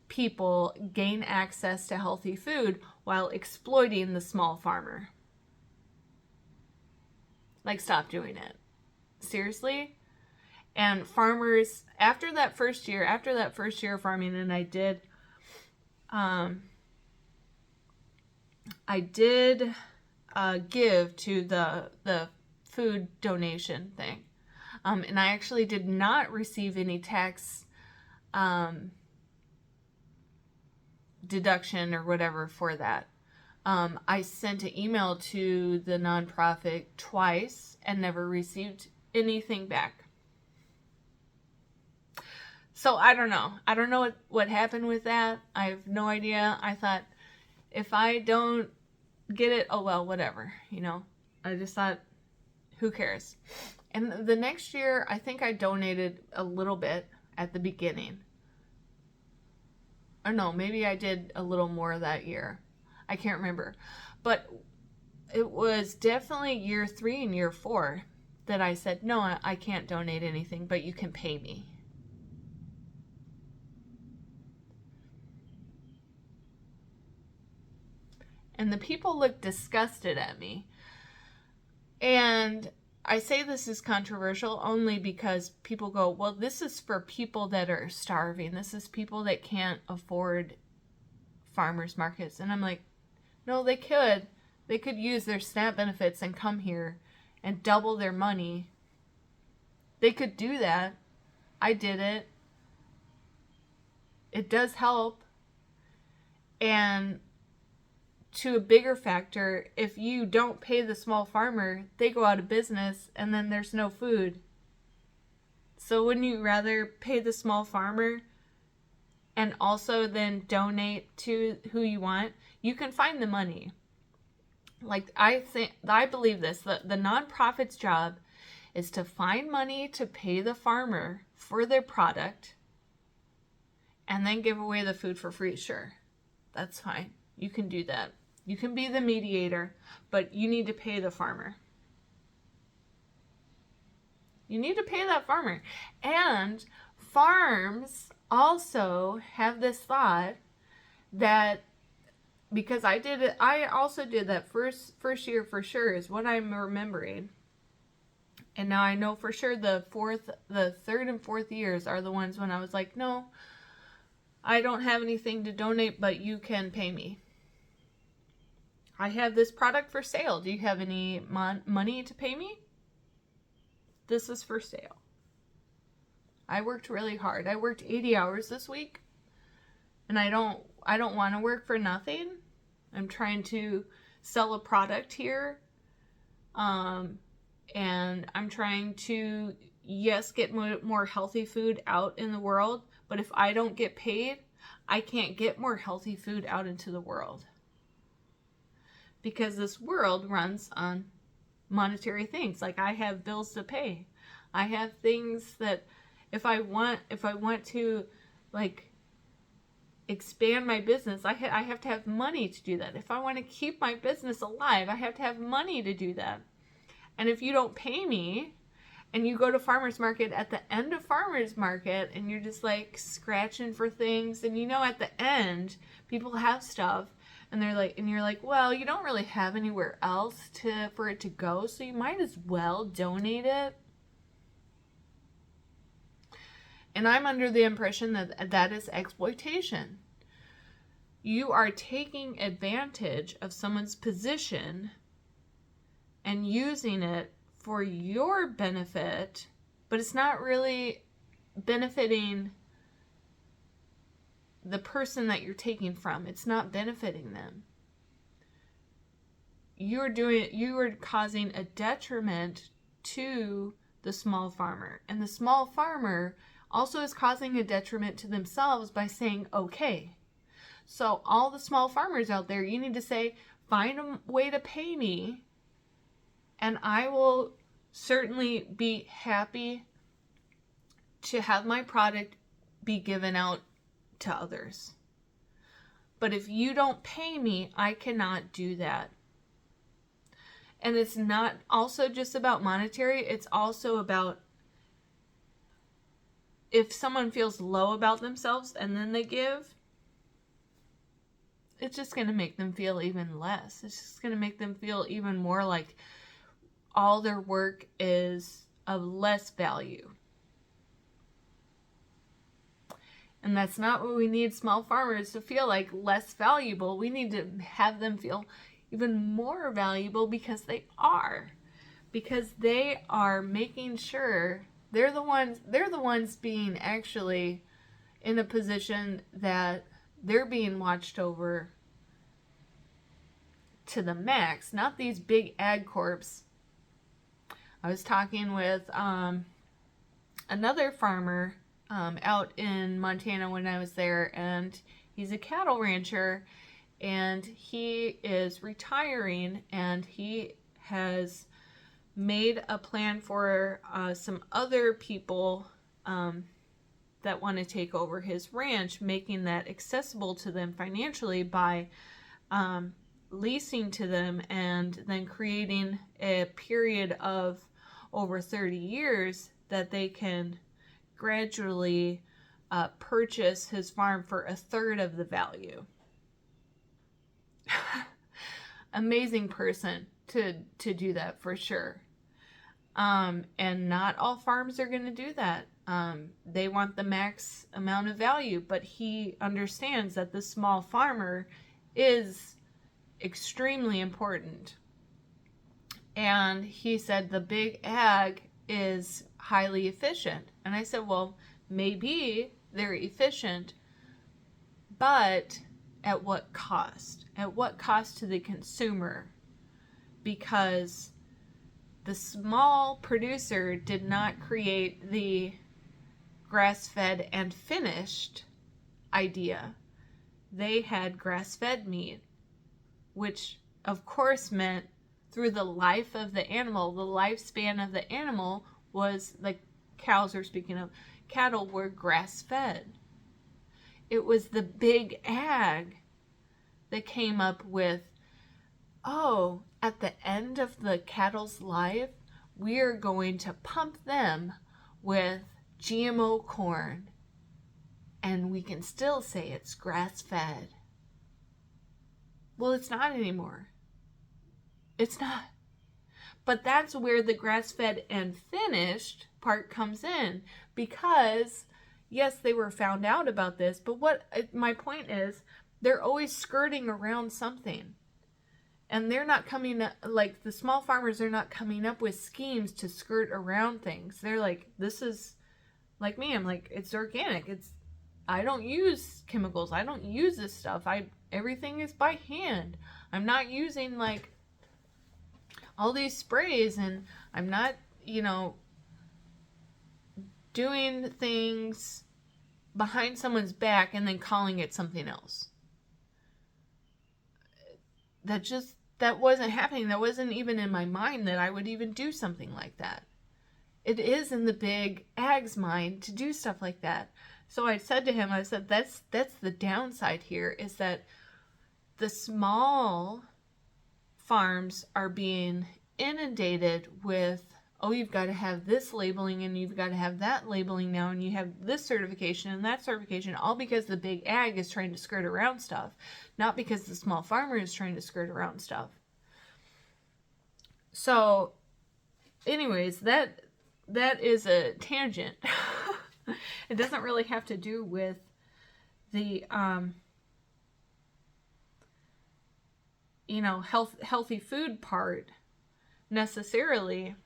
people gain access to healthy food while exploiting the small farmer. Like, stop doing it. Seriously? And farmers, after that first year of farming, and I did give to the food donation thing. And I actually did not receive any tax deduction or whatever for that. I sent an email to the nonprofit twice and never received anything back. So I don't know. I don't know what happened with that. I have no idea. I thought, if I don't get it, oh well, whatever. I just thought, who cares? And the next year, I think I donated a little bit at the beginning. Or no, maybe I did a little more that year. I can't remember. But it was definitely year 3 and year 4 that I said, no, I can't donate anything, but you can pay me. And the people looked disgusted at me. And I say this is controversial only because people go, well, this is for people that are starving. This is people that can't afford farmers markets. And I'm like, no, they could. They could use their SNAP benefits and come here and double their money. They could do that. I did it. It does help. And to a bigger factor, if you don't pay the small farmer, they go out of business and then there's no food. So wouldn't you rather pay the small farmer and also then donate to who you want? You can find the money. Like, I believe this, the nonprofit's job is to find money to pay the farmer for their product and then give away the food for free. Sure, that's fine. You can do that. You can be the mediator, but you need to pay the farmer. You need to pay that farmer. And farms also have this thought that, because I did it, I also did that first year for sure, is what I'm remembering. And now I know for sure the 3rd and 4th years are the ones when I was like, no, I don't have anything to donate, but you can pay me. I have this product for sale. Do you have any money to pay me? This is for sale. I worked really hard. I worked 80 hours this week, and I don't want to work for nothing. I'm trying to sell a product here. And I'm trying to, yes, get more healthy food out in the world, but if I don't get paid, I can't get more healthy food out into the world. Because this world runs on monetary things. Like, I have bills to pay. I have things that if I want to, like, expand my business, I have to have money to do that. If I want to keep my business alive, I have to have money to do that. And if you don't pay me, and you go to farmer's market at the end of farmer's market, and you're just like scratching for things, and at the end people have stuff, and you're like, well, you don't really have anywhere else for it to go, so you might as well donate it. And I'm under the impression that is exploitation. You are taking advantage of someone's position and using it for your benefit, but it's not really benefiting the person that you're taking from. It's not benefiting them. You are causing a detriment to the small farmer. And the small farmer also is causing a detriment to themselves by saying, okay. So all the small farmers out there, you need to say, find a way to pay me, and I will certainly be happy to have my product be given out to others. But if you don't pay me, I cannot do that. And it's not also just about monetary, it's also about if someone feels low about themselves and then they give, it's just going to make them feel even less. It's just going to make them feel even more like all their work is of less value. And that's not what we need small farmers to feel like, less valuable. We need to have them feel even more valuable, because they are. Because they are making sure they're the ones being actually in a position that they're being watched over to the max, not these big ag corps. I was talking with another farmer out in Montana when I was there, and he's a cattle rancher, and he is retiring, and he has made a plan for some other people that want to take over his ranch, making that accessible to them financially by leasing to them, and then creating a period of over 30 years that they can gradually purchase his farm for a third of the value. Amazing person to do that, for sure. And not all farms are going to do that. They want the max amount of value, but he understands that the small farmer is extremely important. And he said the big ag is highly efficient. And I said, well, maybe they're efficient, but at what cost? At what cost to the consumer? Because the small producer did not create the grass-fed and finished idea. They had grass-fed meat, which of course meant through the life of the animal, the lifespan of the animal was, like cows are speaking of, cattle were grass-fed. It was the big ag that came up with, oh, at the end of the cattle's life, we're going to pump them with GMO corn, and we can still say it's grass-fed. Well, it's not anymore. It's not. But that's where the grass-fed and finished part comes in, because yes, they were found out about this, but what my point is, they're always skirting around something. And they're not coming, like the small farmers are not coming up with schemes to skirt around things. They're like, this is, like me, I'm like, it's organic. I don't use chemicals. I don't use this stuff. Everything is by hand. I'm not using like all these sprays, and I'm not, doing things behind someone's back and then calling it something else. That wasn't happening. That wasn't even in my mind that I would even do something like that. It is in the big ag's mind to do stuff like that. So I said to him, I said, that's the downside here, is that the small farms are being inundated with, oh, you've got to have this labeling and you've got to have that labeling now, and you have this certification and that certification, all because the big ag is trying to skirt around stuff, not because the small farmer is trying to skirt around stuff. So anyways, that is a tangent. It doesn't really have to do with the healthy food part necessarily,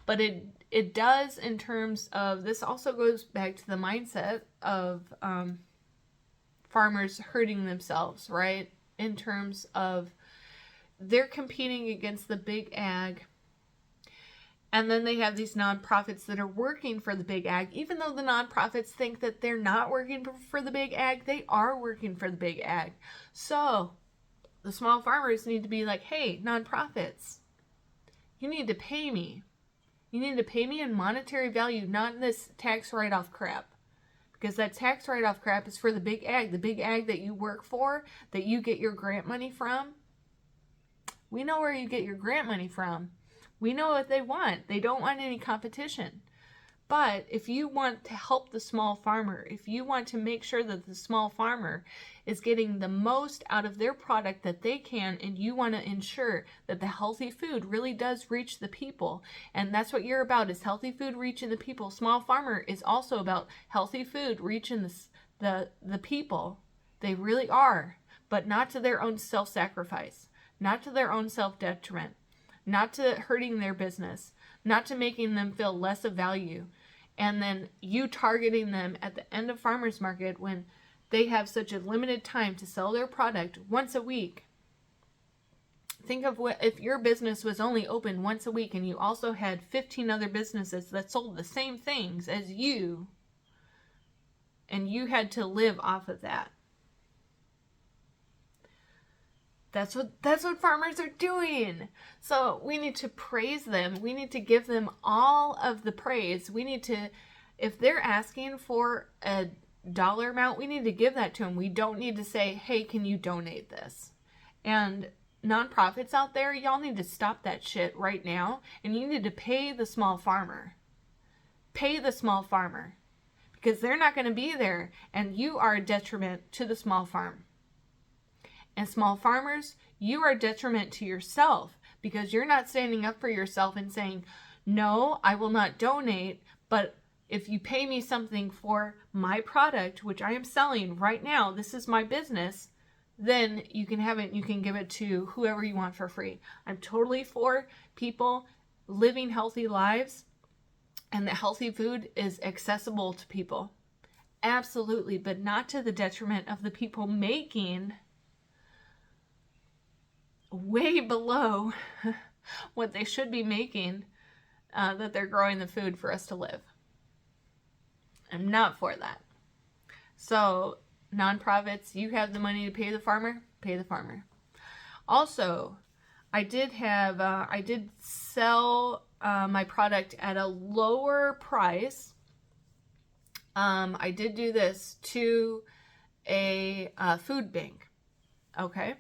but it does in terms of, this also goes back to the mindset of farmers hurting themselves, right? In terms of they're competing against the big ag, and then they have these nonprofits that are working for the big ag. Even though the nonprofits think that they're not working for the big ag, they are working for the big ag. So the small farmers need to be like, hey, nonprofits, you need to pay me. You need to pay me in monetary value, not in this tax write-off crap. Because that tax write-off crap is for the big ag that you work for, that you get your grant money from. We know where you get your grant money from. We know what they want. They don't want any competition. But if you want to help the small farmer, if you want to make sure that the small farmer is getting the most out of their product that they can, and you want to ensure that the healthy food really does reach the people, and that's what you're about, is healthy food reaching the people. Small farmer is also about healthy food reaching the people. They really are, but not to their own self-sacrifice, not to their own self-detriment, not to hurting their business, not to making them feel less of value, and then you targeting them at the end of farmers market when they have such a limited time to sell their product once a week. Think of what if your business was only open once a week and you also had 15 other businesses that sold the same things as you, and you had to live off of that. That's what farmers are doing. So we need to praise them. We need to give them all of the praise. We need to, if they're asking for a dollar amount, we need to give that to them. We don't need to say, hey, can you donate this? And nonprofits out there, y'all need to stop that shit right now. And you need to pay the small farmer. Pay the small farmer. Because they're not going to be there. And you are a detriment to the small farm. And small farmers, you are a detriment to yourself because you're not standing up for yourself and saying, no, I will not donate, but if you pay me something for my product, which I am selling right now, this is my business, then you can have it, you can give it to whoever you want for free. I'm totally for people living healthy lives, and that healthy food is accessible to people. Absolutely, but not to the detriment of the people making way below what they should be making, that they're growing the food for us to live. I'm not for that. So nonprofits, you have the money to pay the farmer, pay the farmer. Also, I did sell my product at a lower price. I did do this to a food bank. Okay.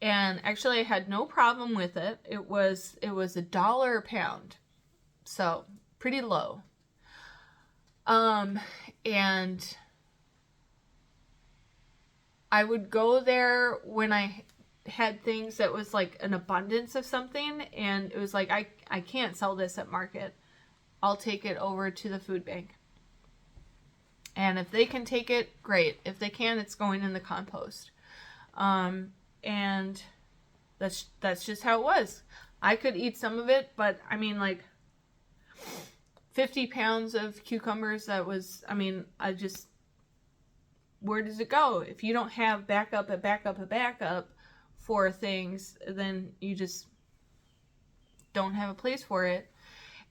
And actually I had no problem with it. It was $1 a pound. So pretty low. And I would go there when I had things that was like an abundance of something, and it was like, I can't sell this at market. I'll take it over to the food bank. And if they can take it, great. If they can, it's going in the compost. And That's just how it was. I could eat some of it, but I mean, like 50 pounds of cucumbers, that was, I mean, where does it go? If you don't have backup for things, then you just don't have a place for it.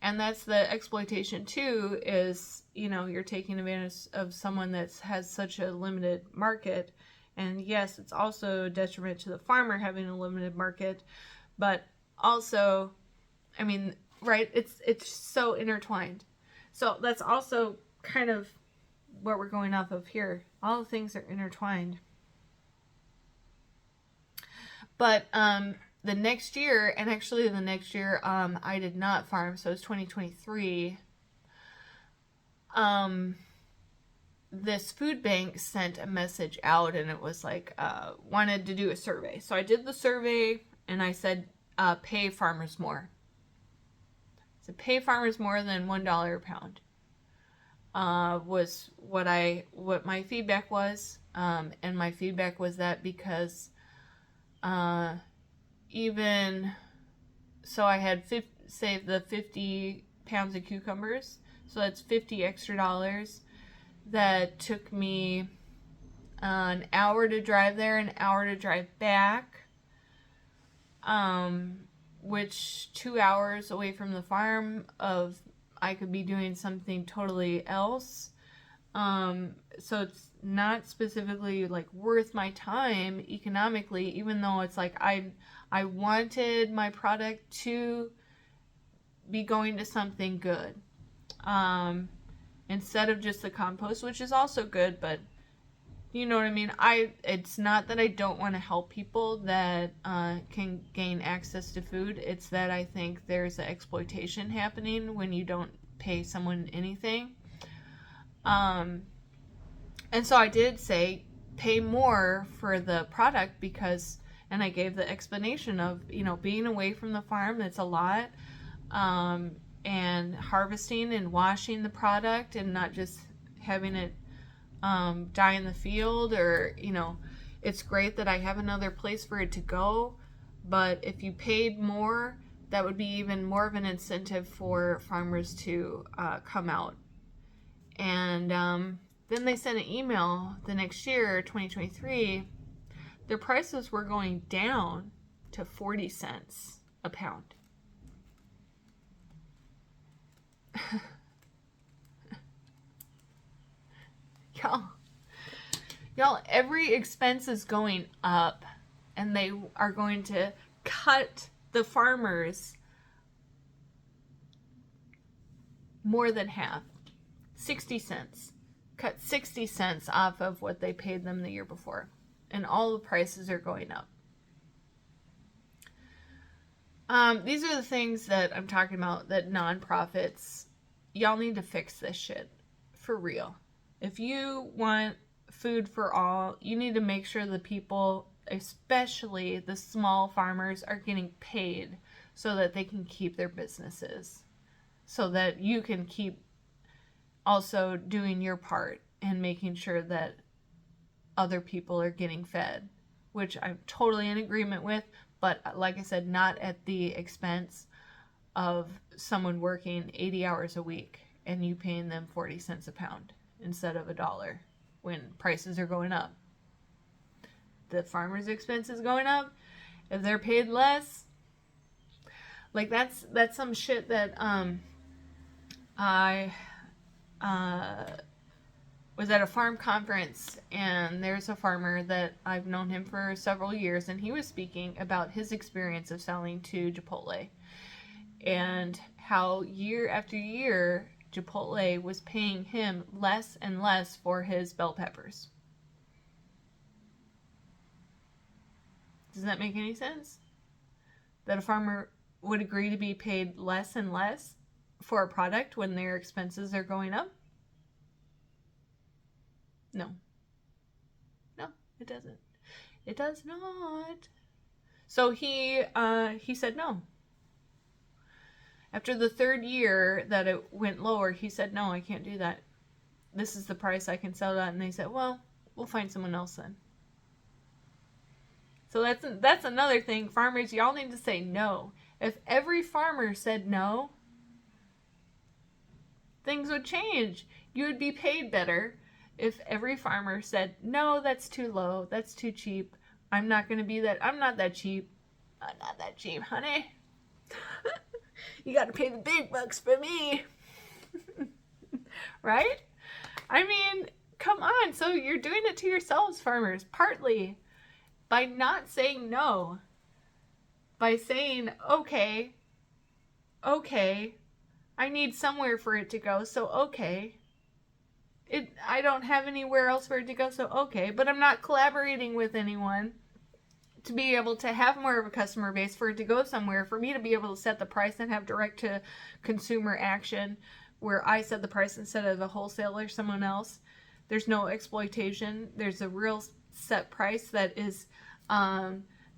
And that's the exploitation too, is, you're taking advantage of someone that has such a limited market. And yes, it's also a detriment to the farmer having a limited market, but also, I mean, right, it's so intertwined. So that's also kind of what we're going off of here. All the things are intertwined. But the next year, I did not farm, so it was 2023. This food bank sent a message out, and it was like, wanted to do a survey. So I did the survey, and I said, pay farmers more. So pay farmers more than $1 a pound. Was what my feedback was, and my feedback was that because even so, I had saved the 50 pounds of cucumbers, so that's $50 extra. That took me an hour to drive there, an hour to drive back, which 2 hours away from the farm I could be doing something totally else. So it's not specifically like worth my time economically, even though it's like I wanted my product to be going to something good. Instead of just the compost, which is also good, but you know what I mean? It's not that I don't want to help people that can gain access to food. It's that I think there's an exploitation happening when you don't pay someone anything. And so I did say pay more for the product because, and I gave the explanation of, being away from the farm, it's a lot. And harvesting and washing the product and not just having it die in the field, or it's great that I have another place for it to go, but if you paid more, that would be even more of an incentive for farmers to come out. And then they sent an email the next year, 2023, their prices were going down to 40 cents a pound. Y'all, every expense is going up, and they are going to cut the farmers more than half. 60 cents. Cut 60 cents off of what they paid them the year before. And all the prices are going up. These are the things that I'm talking about, that nonprofits, y'all need to fix this shit. For real. If you want food for all, you need to make sure the people, especially the small farmers, are getting paid so that they can keep their businesses. So that you can keep also doing your part and making sure that other people are getting fed, which I'm totally in agreement with. But like I said, not at the expense of someone working 80 hours a week and you paying them 40 cents a pound instead of $1 when prices are going up. The farmer's expense is going up. If they're paid less, like that's some shit that I was at a farm conference, and there's a farmer that I've known him for several years, and he was speaking about his experience of selling to Chipotle and how year after year Chipotle was paying him less and less for his bell peppers. Does that make any sense? That a farmer would agree to be paid less and less for a product when their expenses are going up? No. No, it doesn't. It does not. So he said no. After the third year that it went lower, he said, no, I can't do that. This is the price I can sell it at. And they said, well, we'll find someone else then. So that's another thing. Farmers, y'all need to say no. If every farmer said no, things would change. You would be paid better if every farmer said, no, that's too low. That's too cheap. I'm not going to be that. I'm not that cheap. I'm not that cheap, honey. You got to pay the big bucks for me. Right? I mean, come on. So you're doing it to yourselves, farmers, partly by not saying no. By saying, okay, I need somewhere for it to go, so okay. I don't have anywhere else for it to go, so okay. But I'm not collaborating with anyone to be able to have more of a customer base, for it to go somewhere, for me to be able to set the price and have direct to consumer action where I set the price instead of a wholesaler, someone else. There's no exploitation. There's a real set price that is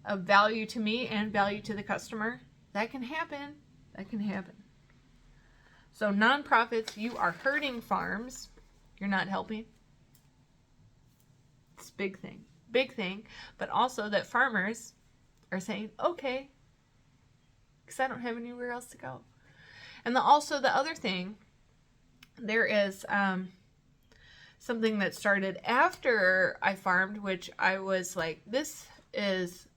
of value to me and value to the customer. That can happen. That can happen. So nonprofits, you are hurting farms. You're not helping. It's a big thing. Big thing. But also that farmers are saying, okay, because I don't have anywhere else to go. And also the other thing, there is something that started after I farmed, which I was like, this is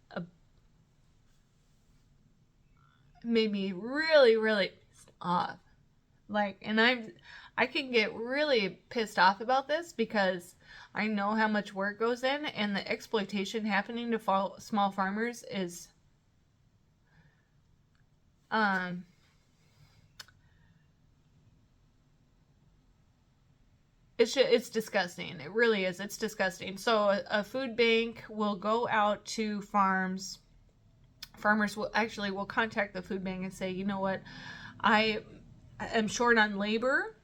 made me really, really pissed off. Like, and I can get really pissed off about this because I know how much work goes in, and the exploitation happening to small farmers is it's disgusting. It really is. It's disgusting. So a food bank will go out to farms. Farmers will contact the food bank and say, you know what, I am short on labor.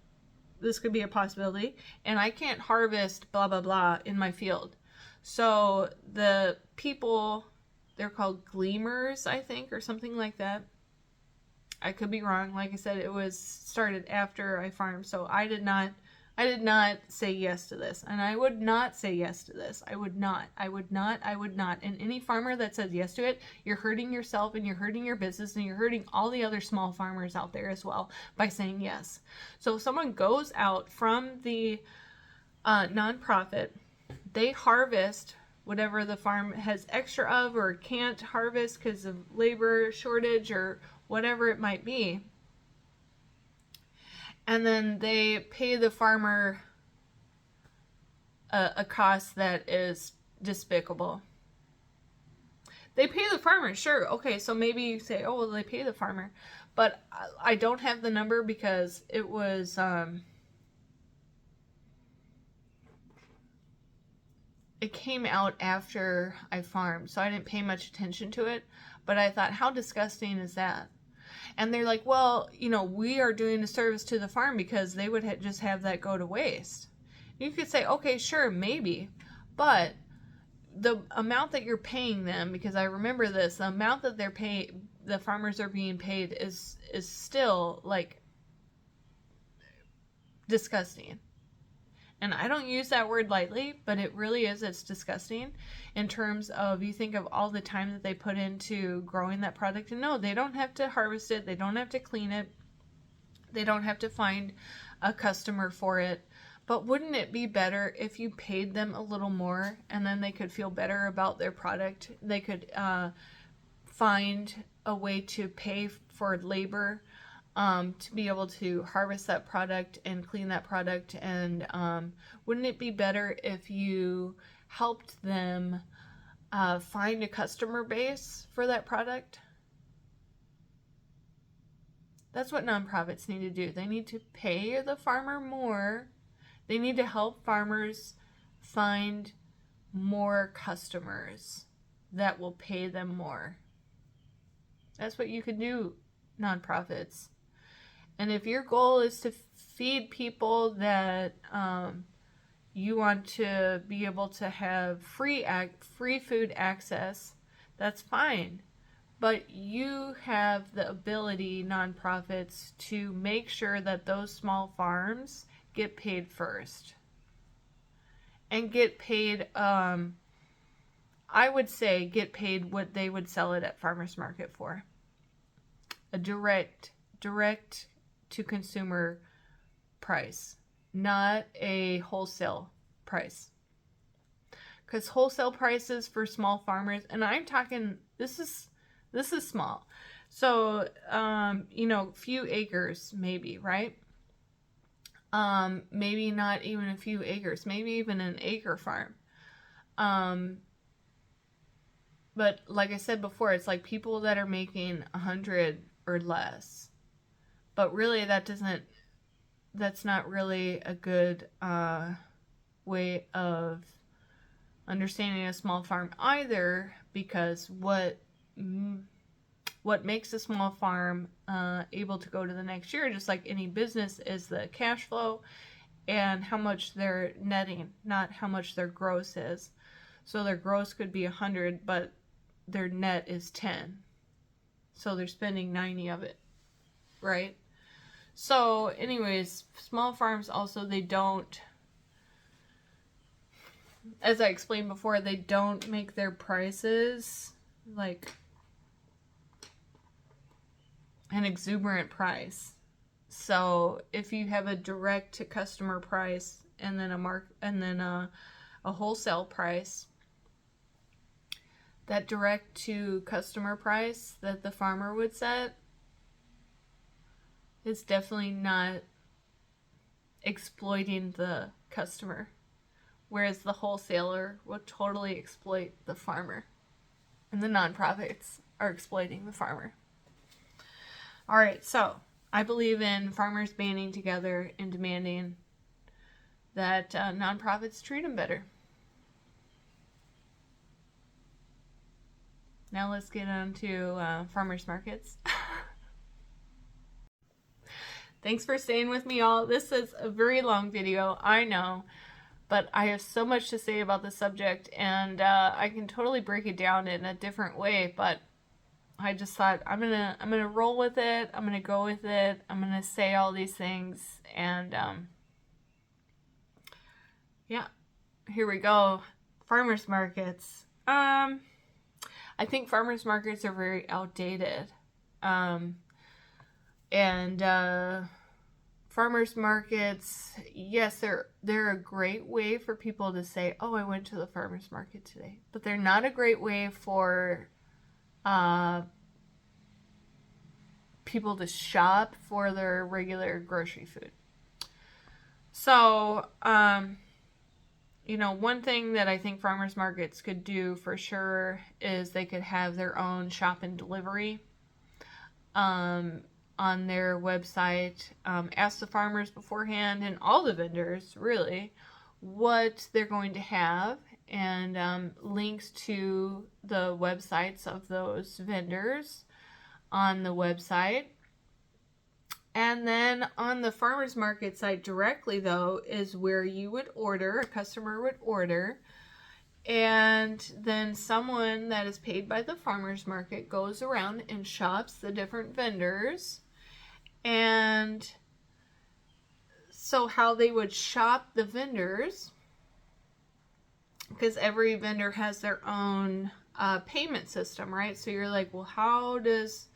This could be a possibility, and I can't harvest blah blah blah in my field. So the people, they're called gleamers, I think, or something like that. I could be wrong. Like I said, it was started after I farmed, so I did not say yes to this, and I would not say yes to this. I would not. And any farmer that says yes to it, you're hurting yourself, and you're hurting your business, and you're hurting all the other small farmers out there as well by saying yes. So if someone goes out from the nonprofit, they harvest whatever the farm has extra of or can't harvest because of labor shortage or whatever it might be. And then they pay the farmer a cost that is despicable. They pay the farmer, sure. Okay, so maybe you say, oh, well, they pay the farmer. But I don't have the number because it was... it came out after I farmed, so I didn't pay much attention to it. But I thought, how disgusting is that? And they're like, well, you know, we are doing a service to the farm because they would just have that go to waste. You could say, okay, sure, maybe. But the amount that you're paying them, because I remember this, the amount that they're paying, the farmers are being paid is still, like, disgusting. And I don't use that word lightly, but it really is. It's disgusting in terms of, you think of all the time that they put into growing that product. And no, they don't have to harvest it. They don't have to clean it. They don't have to find a customer for it. But wouldn't it be better if you paid them a little more and then they could feel better about their product? They could find a way to pay for labor to be able to harvest that product and clean that product. And wouldn't it be better if you helped them find a customer base for that product? That's what nonprofits need to do. They need to pay the farmer more. They need to help farmers find more customers that will pay them more. That's what you can do, nonprofits. And if your goal is to feed people that you want to be able to have free food access, that's fine. But you have the ability, nonprofits, to make sure that those small farms get paid first. And get paid, I would say get paid what they would sell it at farmer's market for. A direct to consumer price, not a wholesale price. Because wholesale prices for small farmers, and I'm talking, this is small. So, few acres maybe, right? Maybe not even a few acres, maybe even an acre farm. But like I said before, it's like people that are making 100 or less. But really that's not really a good way of understanding a small farm either, because what makes a small farm able to go to the next year, just like any business, is the cash flow and how much they're netting, not how much their gross is. So their gross could be 100, but their net is 10. So they're spending 90 of it, right? So anyways, small farms also, they don't, as I explained before, they don't make their prices like an exuberant price. So if you have a direct to customer price and then a wholesale price, that direct to customer price that the farmer would set is definitely not exploiting the customer, whereas the wholesaler would totally exploit the farmer, and the nonprofits are exploiting the farmer. All right, so I believe in farmers banding together and demanding that nonprofits treat them better. Now let's get on to farmers markets. Thanks for staying with me, all. This is a very long video, I know, but I have so much to say about the subject, and I can totally break it down in a different way, but I just thought I'm gonna roll with it. I'm gonna go with it. I'm gonna say all these things, and yeah, here we go. Farmers markets. I think farmers markets are very outdated. Farmers markets, yes, they're a great way for people to say, oh, I went to the farmers market today. But they're not a great way for people to shop for their regular grocery food. So, one thing that I think farmers markets could do for sure is they could have their own shop and delivery on their website. Ask the farmers beforehand, and all the vendors really, what they're going to have, and links to the websites of those vendors on the website. And then on the farmers market site directly, though, is where you would order, a customer would order, and then someone that is paid by the farmers market goes around and shops the different vendors. And so how they would shop the vendors, because every vendor has their own payment system, right? So you're like, well, how does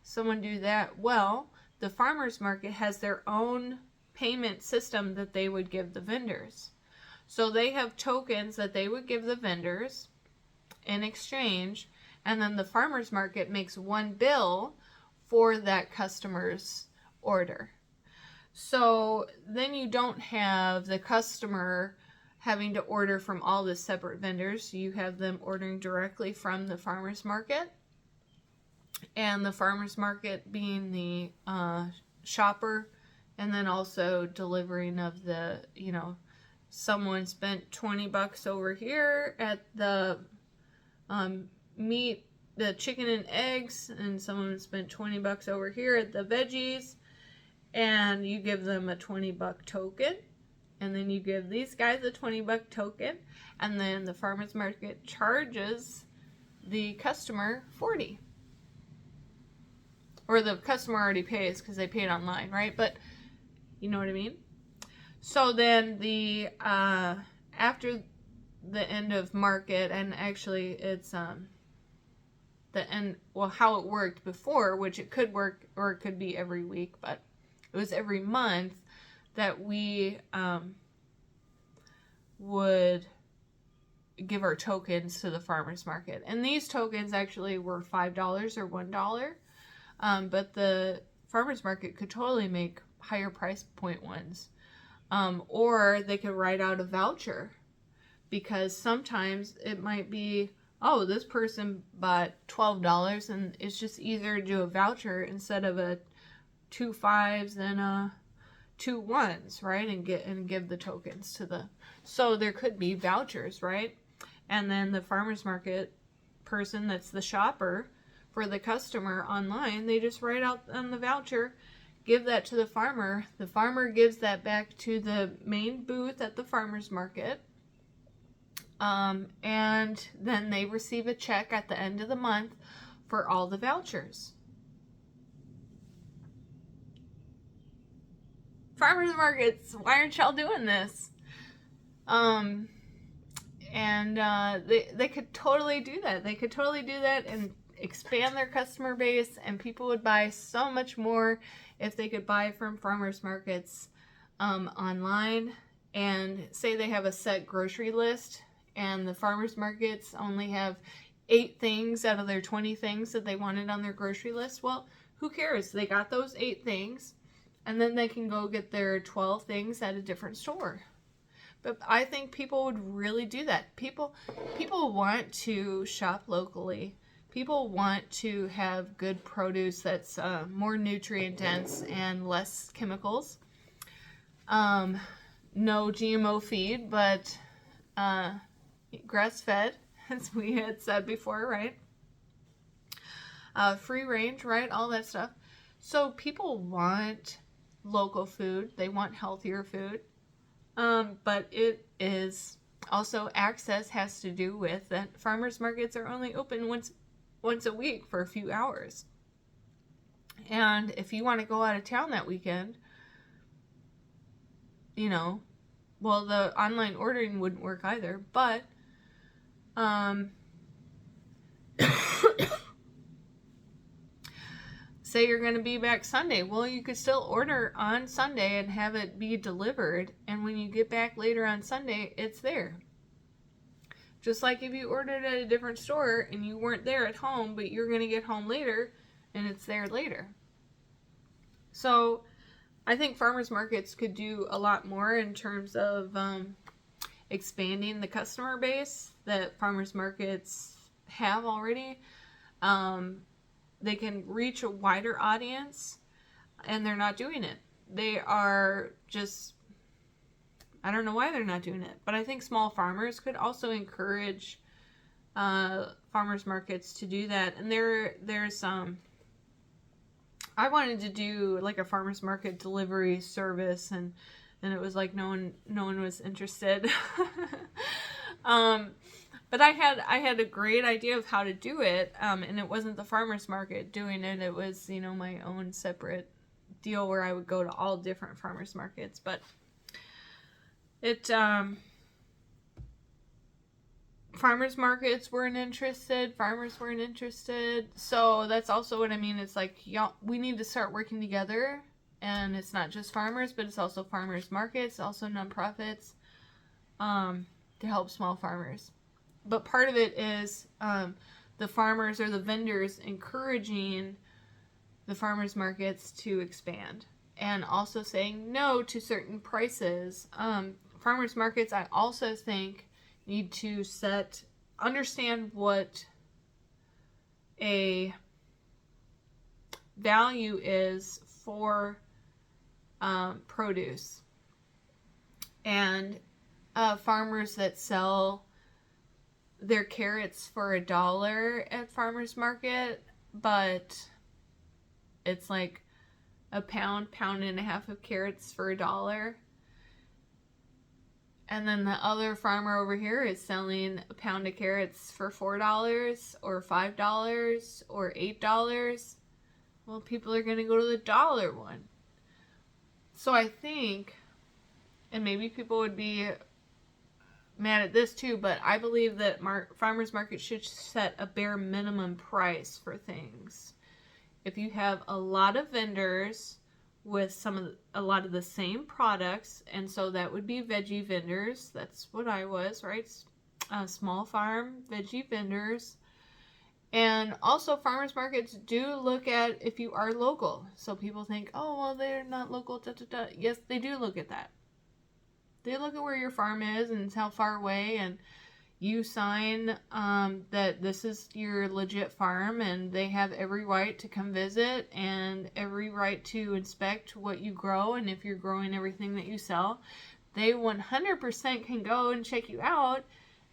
someone do that? Well, the farmers market has their own payment system that they would give the vendors. So they have tokens that they would give the vendors in exchange, and then the farmers market makes one bill for that customer's order. So then you don't have the customer having to order from all the separate vendors. You have them ordering directly from the farmers market, and the farmers market being the shopper, and then also delivering of the, someone spent $20 over here at the meat, the chicken and eggs, and someone spent $20 over here at the veggies, and you give them a $20 token, and then you give these guys a $20 token, and then the farmers market charges the customer $40. Or the customer already pays because they paid online, right? But you know what I mean? So then after the end of market, and actually it's the end, well, how it worked before, which it could work or it could be every week, but it was every month that we would give our tokens to the farmers market. And these tokens actually were $5 or $1. But the farmers market could totally make higher price point ones. Or they could write out a voucher, because sometimes it might be, oh, this person bought $12 and it's just easier to do a voucher instead of a 2 5s and 2 1s, right? And give the tokens to the, so there could be vouchers, right? And then the farmers market person that's the shopper for the customer online, they just write out on the voucher, give that to the farmer gives that back to the main booth at the farmers market, and then they receive a check at the end of the month for all the vouchers. Farmers markets, why aren't y'all doing this? They could totally do that. They could totally do that and expand their customer base, and people would buy so much more if they could buy from farmers markets online. And say they have a set grocery list, and the farmers markets only have 8 things out of their 20 things that they wanted on their grocery list. Well, who cares? They got those 8 things, and then they can go get their 12 things at a different store. But I think people would really do that. People want to shop locally. People want to have good produce that's more nutrient dense and less chemicals. No GMO feed, but grass fed, as we had said before, right? Free range, right? All that stuff. So people want local food. They want healthier food. But it is also, access has to do with that farmers markets are only open once a week for a few hours. And if you want to go out of town that weekend, well, the online ordering wouldn't work either, but say you're going to be back Sunday. Well, you could still order on Sunday and have it be delivered, and when you get back later on Sunday, it's there. Just like if you ordered at a different store and you weren't there at home, but you're going to get home later and it's there later. So I think farmers markets could do a lot more in terms of expanding the customer base that farmers markets have already. They can reach a wider audience, and they're not doing it. They are just, I don't know why they're not doing it, but I think small farmers could also encourage farmers markets to do that. And there's I wanted to do like a farmers market delivery service, and it was like no one was interested. But I had a great idea of how to do it, and it wasn't the farmers market doing it. It was, my own separate deal where I would go to all different farmers markets. But farmers markets weren't interested. Farmers weren't interested. So that's also what I mean. It's like, we need to start working together. And it's not just farmers, but it's also farmers markets, also nonprofits, to help small farmers. But part of it is the farmers or the vendors encouraging the farmers markets to expand, and also saying no to certain prices. Farmers markets, I also think, need to understand what a value is for produce. And farmers that sell their carrots for $1 at farmers market, but it's like a pound and a half of carrots for $1. And then the other farmer over here is selling a pound of carrots for $4 or $5 or $8. Well, people are going to go to the $1 one. So I think, and maybe people would be mad at this too, but I believe that farmers market should set a bare minimum price for things. If you have a lot of vendors with a lot of the same products, and so that would be veggie vendors. That's what I was, right? Small farm veggie vendors. And also farmers markets do look at if you are local. So people think, oh, well, they're not local. Da, da, da. Yes, they do look at that. They look at where your farm is and how far away, and you sign that this is your legit farm, and they have every right to come visit and every right to inspect what you grow, and if you're growing everything that you sell. They 100% can go and check you out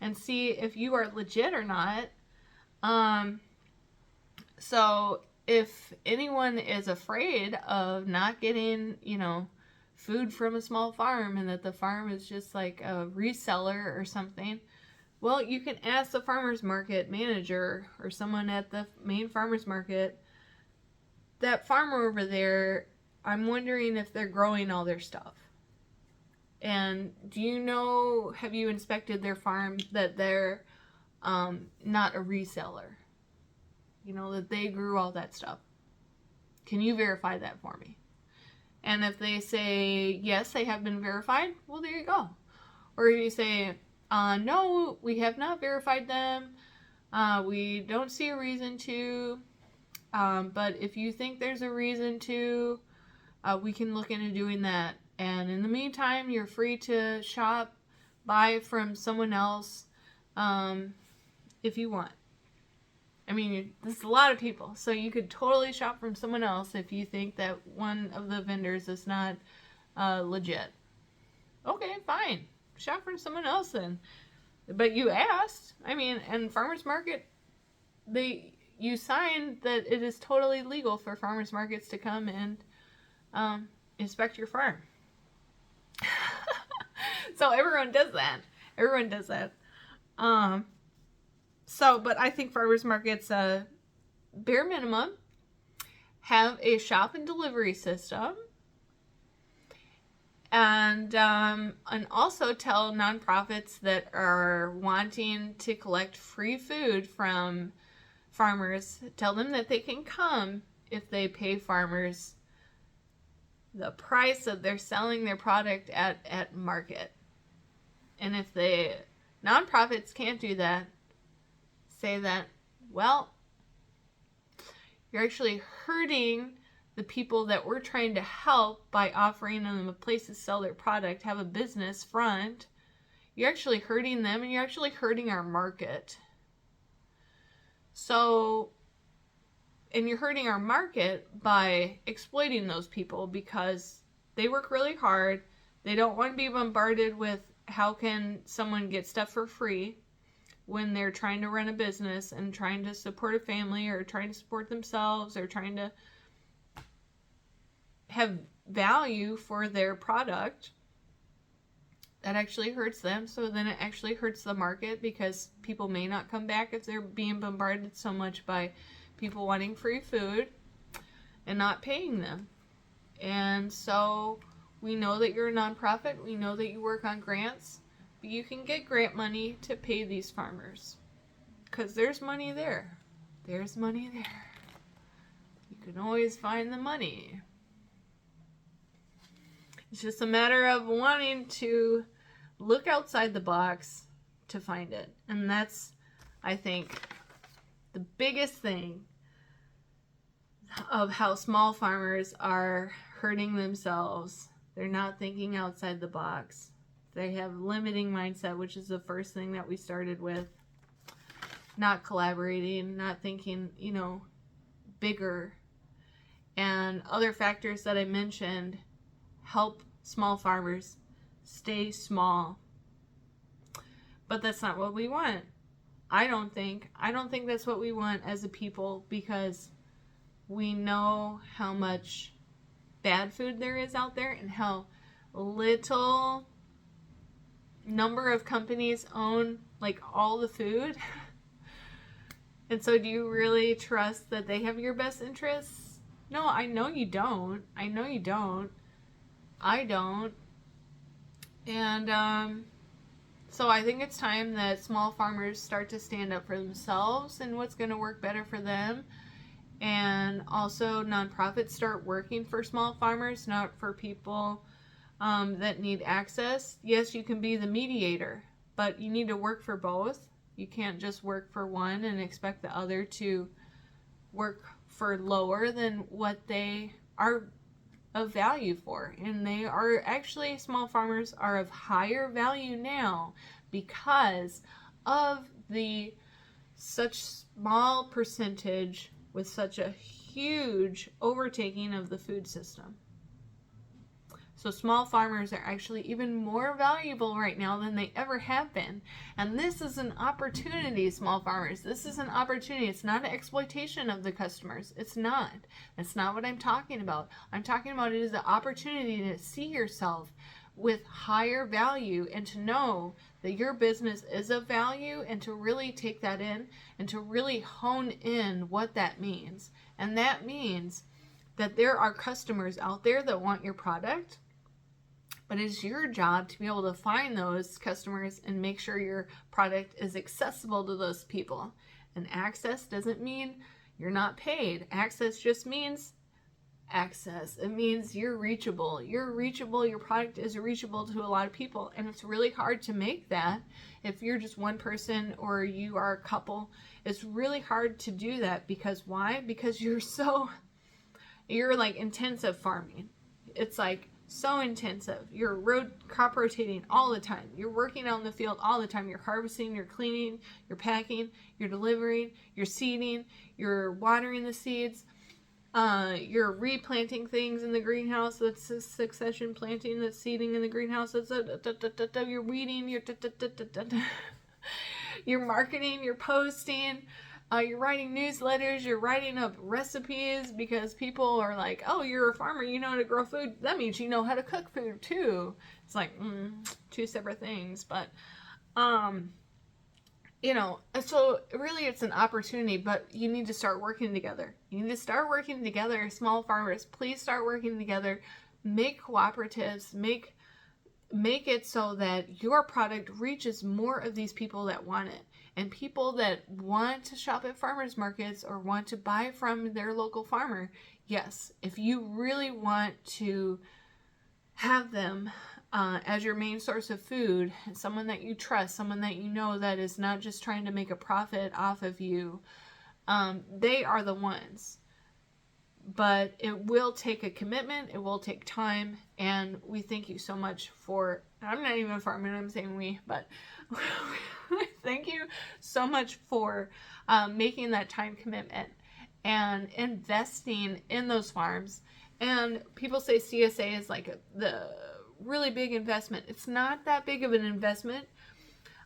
and see if you are legit or not. So if anyone is afraid of not getting, food from a small farm, and that the farm is just like a reseller or something, well, you can ask the farmer's market manager or someone at the main farmer's market, that farmer over there, I'm wondering if they're growing all their stuff. And have you inspected their farm, that they're not a reseller? That they grew all that stuff. Can you verify that for me? And if they say, yes, they have been verified, well, there you go. Or if you say, no, we have not verified them, we don't see a reason to, but if you think there's a reason to, we can look into doing that. And in the meantime, you're free to buy from someone else, if you want. I mean, there's a lot of people, so you could totally shop from someone else if you think that one of the vendors is not legit. Okay, fine. Shop from someone else then. But you asked. I mean, and farmers market, you signed that it is totally legal for farmers markets to come and inspect your farm. So everyone does that. Everyone does that. But I think farmers markets, bare minimum, have a shop and delivery system, and also tell nonprofits that are wanting to collect free food from farmers, tell them that they can come if they pay farmers the price that they're selling their product at market. And if the nonprofits can't do that, say that, well, you're actually hurting the people that we're trying to help by offering them a place to sell their product, have a business front. You're actually hurting them, and you're actually hurting our market. So, and you're hurting our market by exploiting those people because they work really hard. They don't want to be bombarded with how can someone get stuff for free when they're trying to run a business and trying to support a family or trying to support themselves or trying to have value for their product. That actually hurts them. So then it actually hurts the market because people may not come back if they're being bombarded so much by people wanting free food and not paying them. And so we know that you're a nonprofit. We know that you work on grants. But you can get grant money to pay these farmers because there's money there. There's money there. You can always find the money. It's just a matter of wanting to look outside the box to find it. And that's, I think, the biggest thing of how small farmers are hurting themselves. They're not thinking outside the box. They have limiting mindset, which is the first thing that we started with. Not collaborating, not thinking, bigger. And other factors that I mentioned help small farmers stay small. But that's not what we want. I don't think that's what we want as a people, because we know how much bad food there is out there and how little number of companies own all the food. And so do you really trust that they have your best interests? No, I know you don't. I don't. And So I think it's time that small farmers start to stand up for themselves and what's going to work better for them. And also nonprofits start working for small farmers, not for people that need access. Yes, you can be the mediator, but you need to work for both. You can't just work for one and expect the other to work for lower than what they are of value for. And they are actually, small farmers are of higher value now because of the such small percentage with such a huge overtaking of the food system. So small farmers are actually even more valuable right now than they ever have been. And this is an opportunity, small farmers. This is an opportunity. It's not an exploitation of the customers. It's not. That's not what I'm talking about. I'm talking about it is the opportunity to see yourself with higher value and to know that your business is of value and to really take that in and to really hone in what that means. And that means that there are customers out there that want your product. But it's your job to be able to find those customers and make sure your product is accessible to those people. And access doesn't mean you're not paid. Access just means access. It means you're reachable. You're reachable. Your product is reachable to a lot of people. And it's really hard to make that if you're just one person or you are a couple. It's really hard to do that because why? Because you're like intensive farming. It's like so intensive. You're crop rotating all the time. You're working out in the field all the time. You're harvesting, you're cleaning, you're packing, you're delivering, you're seeding, you're watering the seeds. You're replanting things in the greenhouse. That's a succession planting. That's seeding in the greenhouse. That's you're weeding. You're marketing. You're posting. You're writing newsletters, you're writing up recipes because people are like, oh, you're a farmer, you know how to grow food. That means you know how to cook food too. It's like, two separate things. But, so really it's an opportunity, but you need to start working together. You need to start working together. Small farmers, please start working together. Make cooperatives, make it so that your product reaches more of these people that want it. And people that want to shop at farmers markets or want to buy from their local farmer, yes, if you really want to have them as your main source of food, someone that you trust, someone that you know that is not just trying to make a profit off of you, they are the ones. But it will take a commitment, it will take time, and we thank you so much for, I'm not even farming, I'm saying we, but thank you so much for making that time commitment and investing in those farms. And people say CSA is like the really big investment. It's not that big of an investment,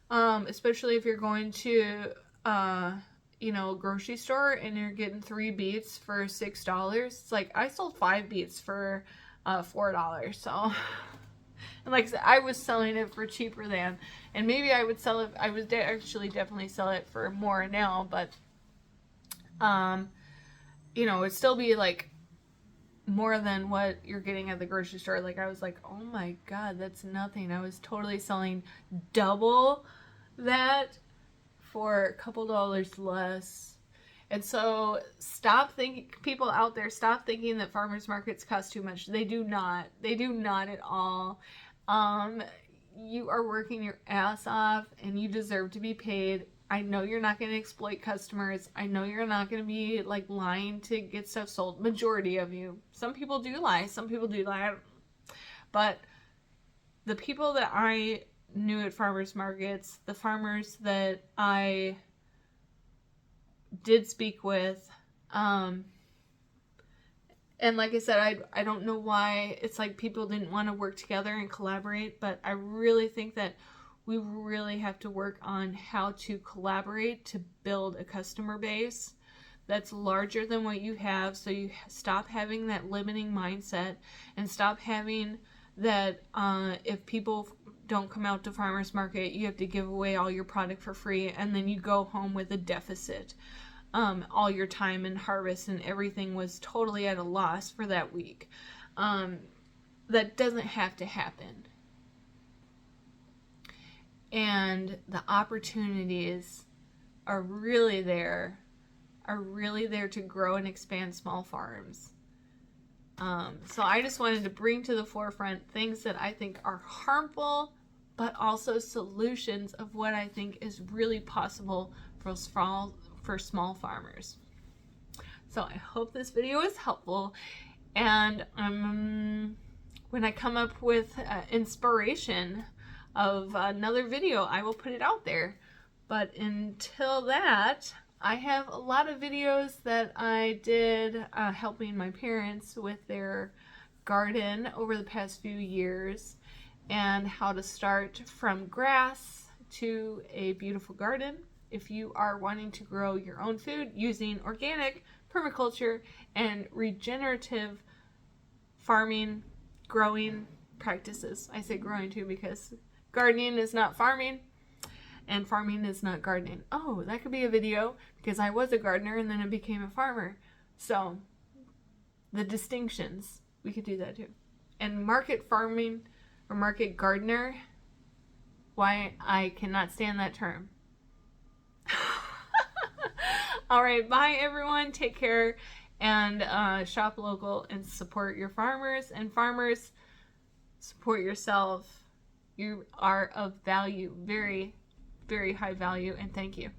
especially if you're going to a grocery store and you're getting 3 beets for $6. It's like I sold 5 beets for $4. So, and like I said, I was selling it for cheaper than, and maybe I would sell it. I would actually definitely sell it for more now, but it'd still be like more than what you're getting at the grocery store. Like I was like, oh my god, that's nothing. I was totally selling double that for a couple dollars less. And so people out there, stop thinking that farmers markets cost too much. They do not at all. You are working your ass off and you deserve to be paid. I know you're not going to exploit customers. I know you're not going to be like lying to get stuff sold. Majority of you. Some people do lie. But the people that I knew at farmers markets, the farmers that I did speak with, and like I said, I don't know why it's like people didn't want to work together and collaborate, but I really think that we really have to work on how to collaborate to build a customer base that's larger than what you have, so you stop having that limiting mindset and stop having that if people don't come out to farmers market, you have to give away all your product for free, and then you go home with a deficit. All your time and harvest and everything was totally at a loss for that week. That doesn't have to happen. and the opportunities are really there to grow and expand small farms. So I just wanted to bring to the forefront things that I think are harmful, but also solutions of what I think is really possible for small farmers. So I hope this video is helpful, and when I come up with inspiration of another video, I will put it out there. But until that, I have a lot of videos that I did helping my parents with their garden over the past few years, and how to start from grass to a beautiful garden if you are wanting to grow your own food using organic, permaculture, and regenerative farming, growing practices. I say growing too because gardening is not farming, and farming is not gardening. Oh, that could be a video, because I was a gardener and then I became a farmer. So the distinctions, we could do that too. And market farming or market gardener, why I cannot stand that term. All right, bye everyone. Take care, and shop local and support your farmers. And farmers, support yourself. You are of value, very, very high value, and thank you.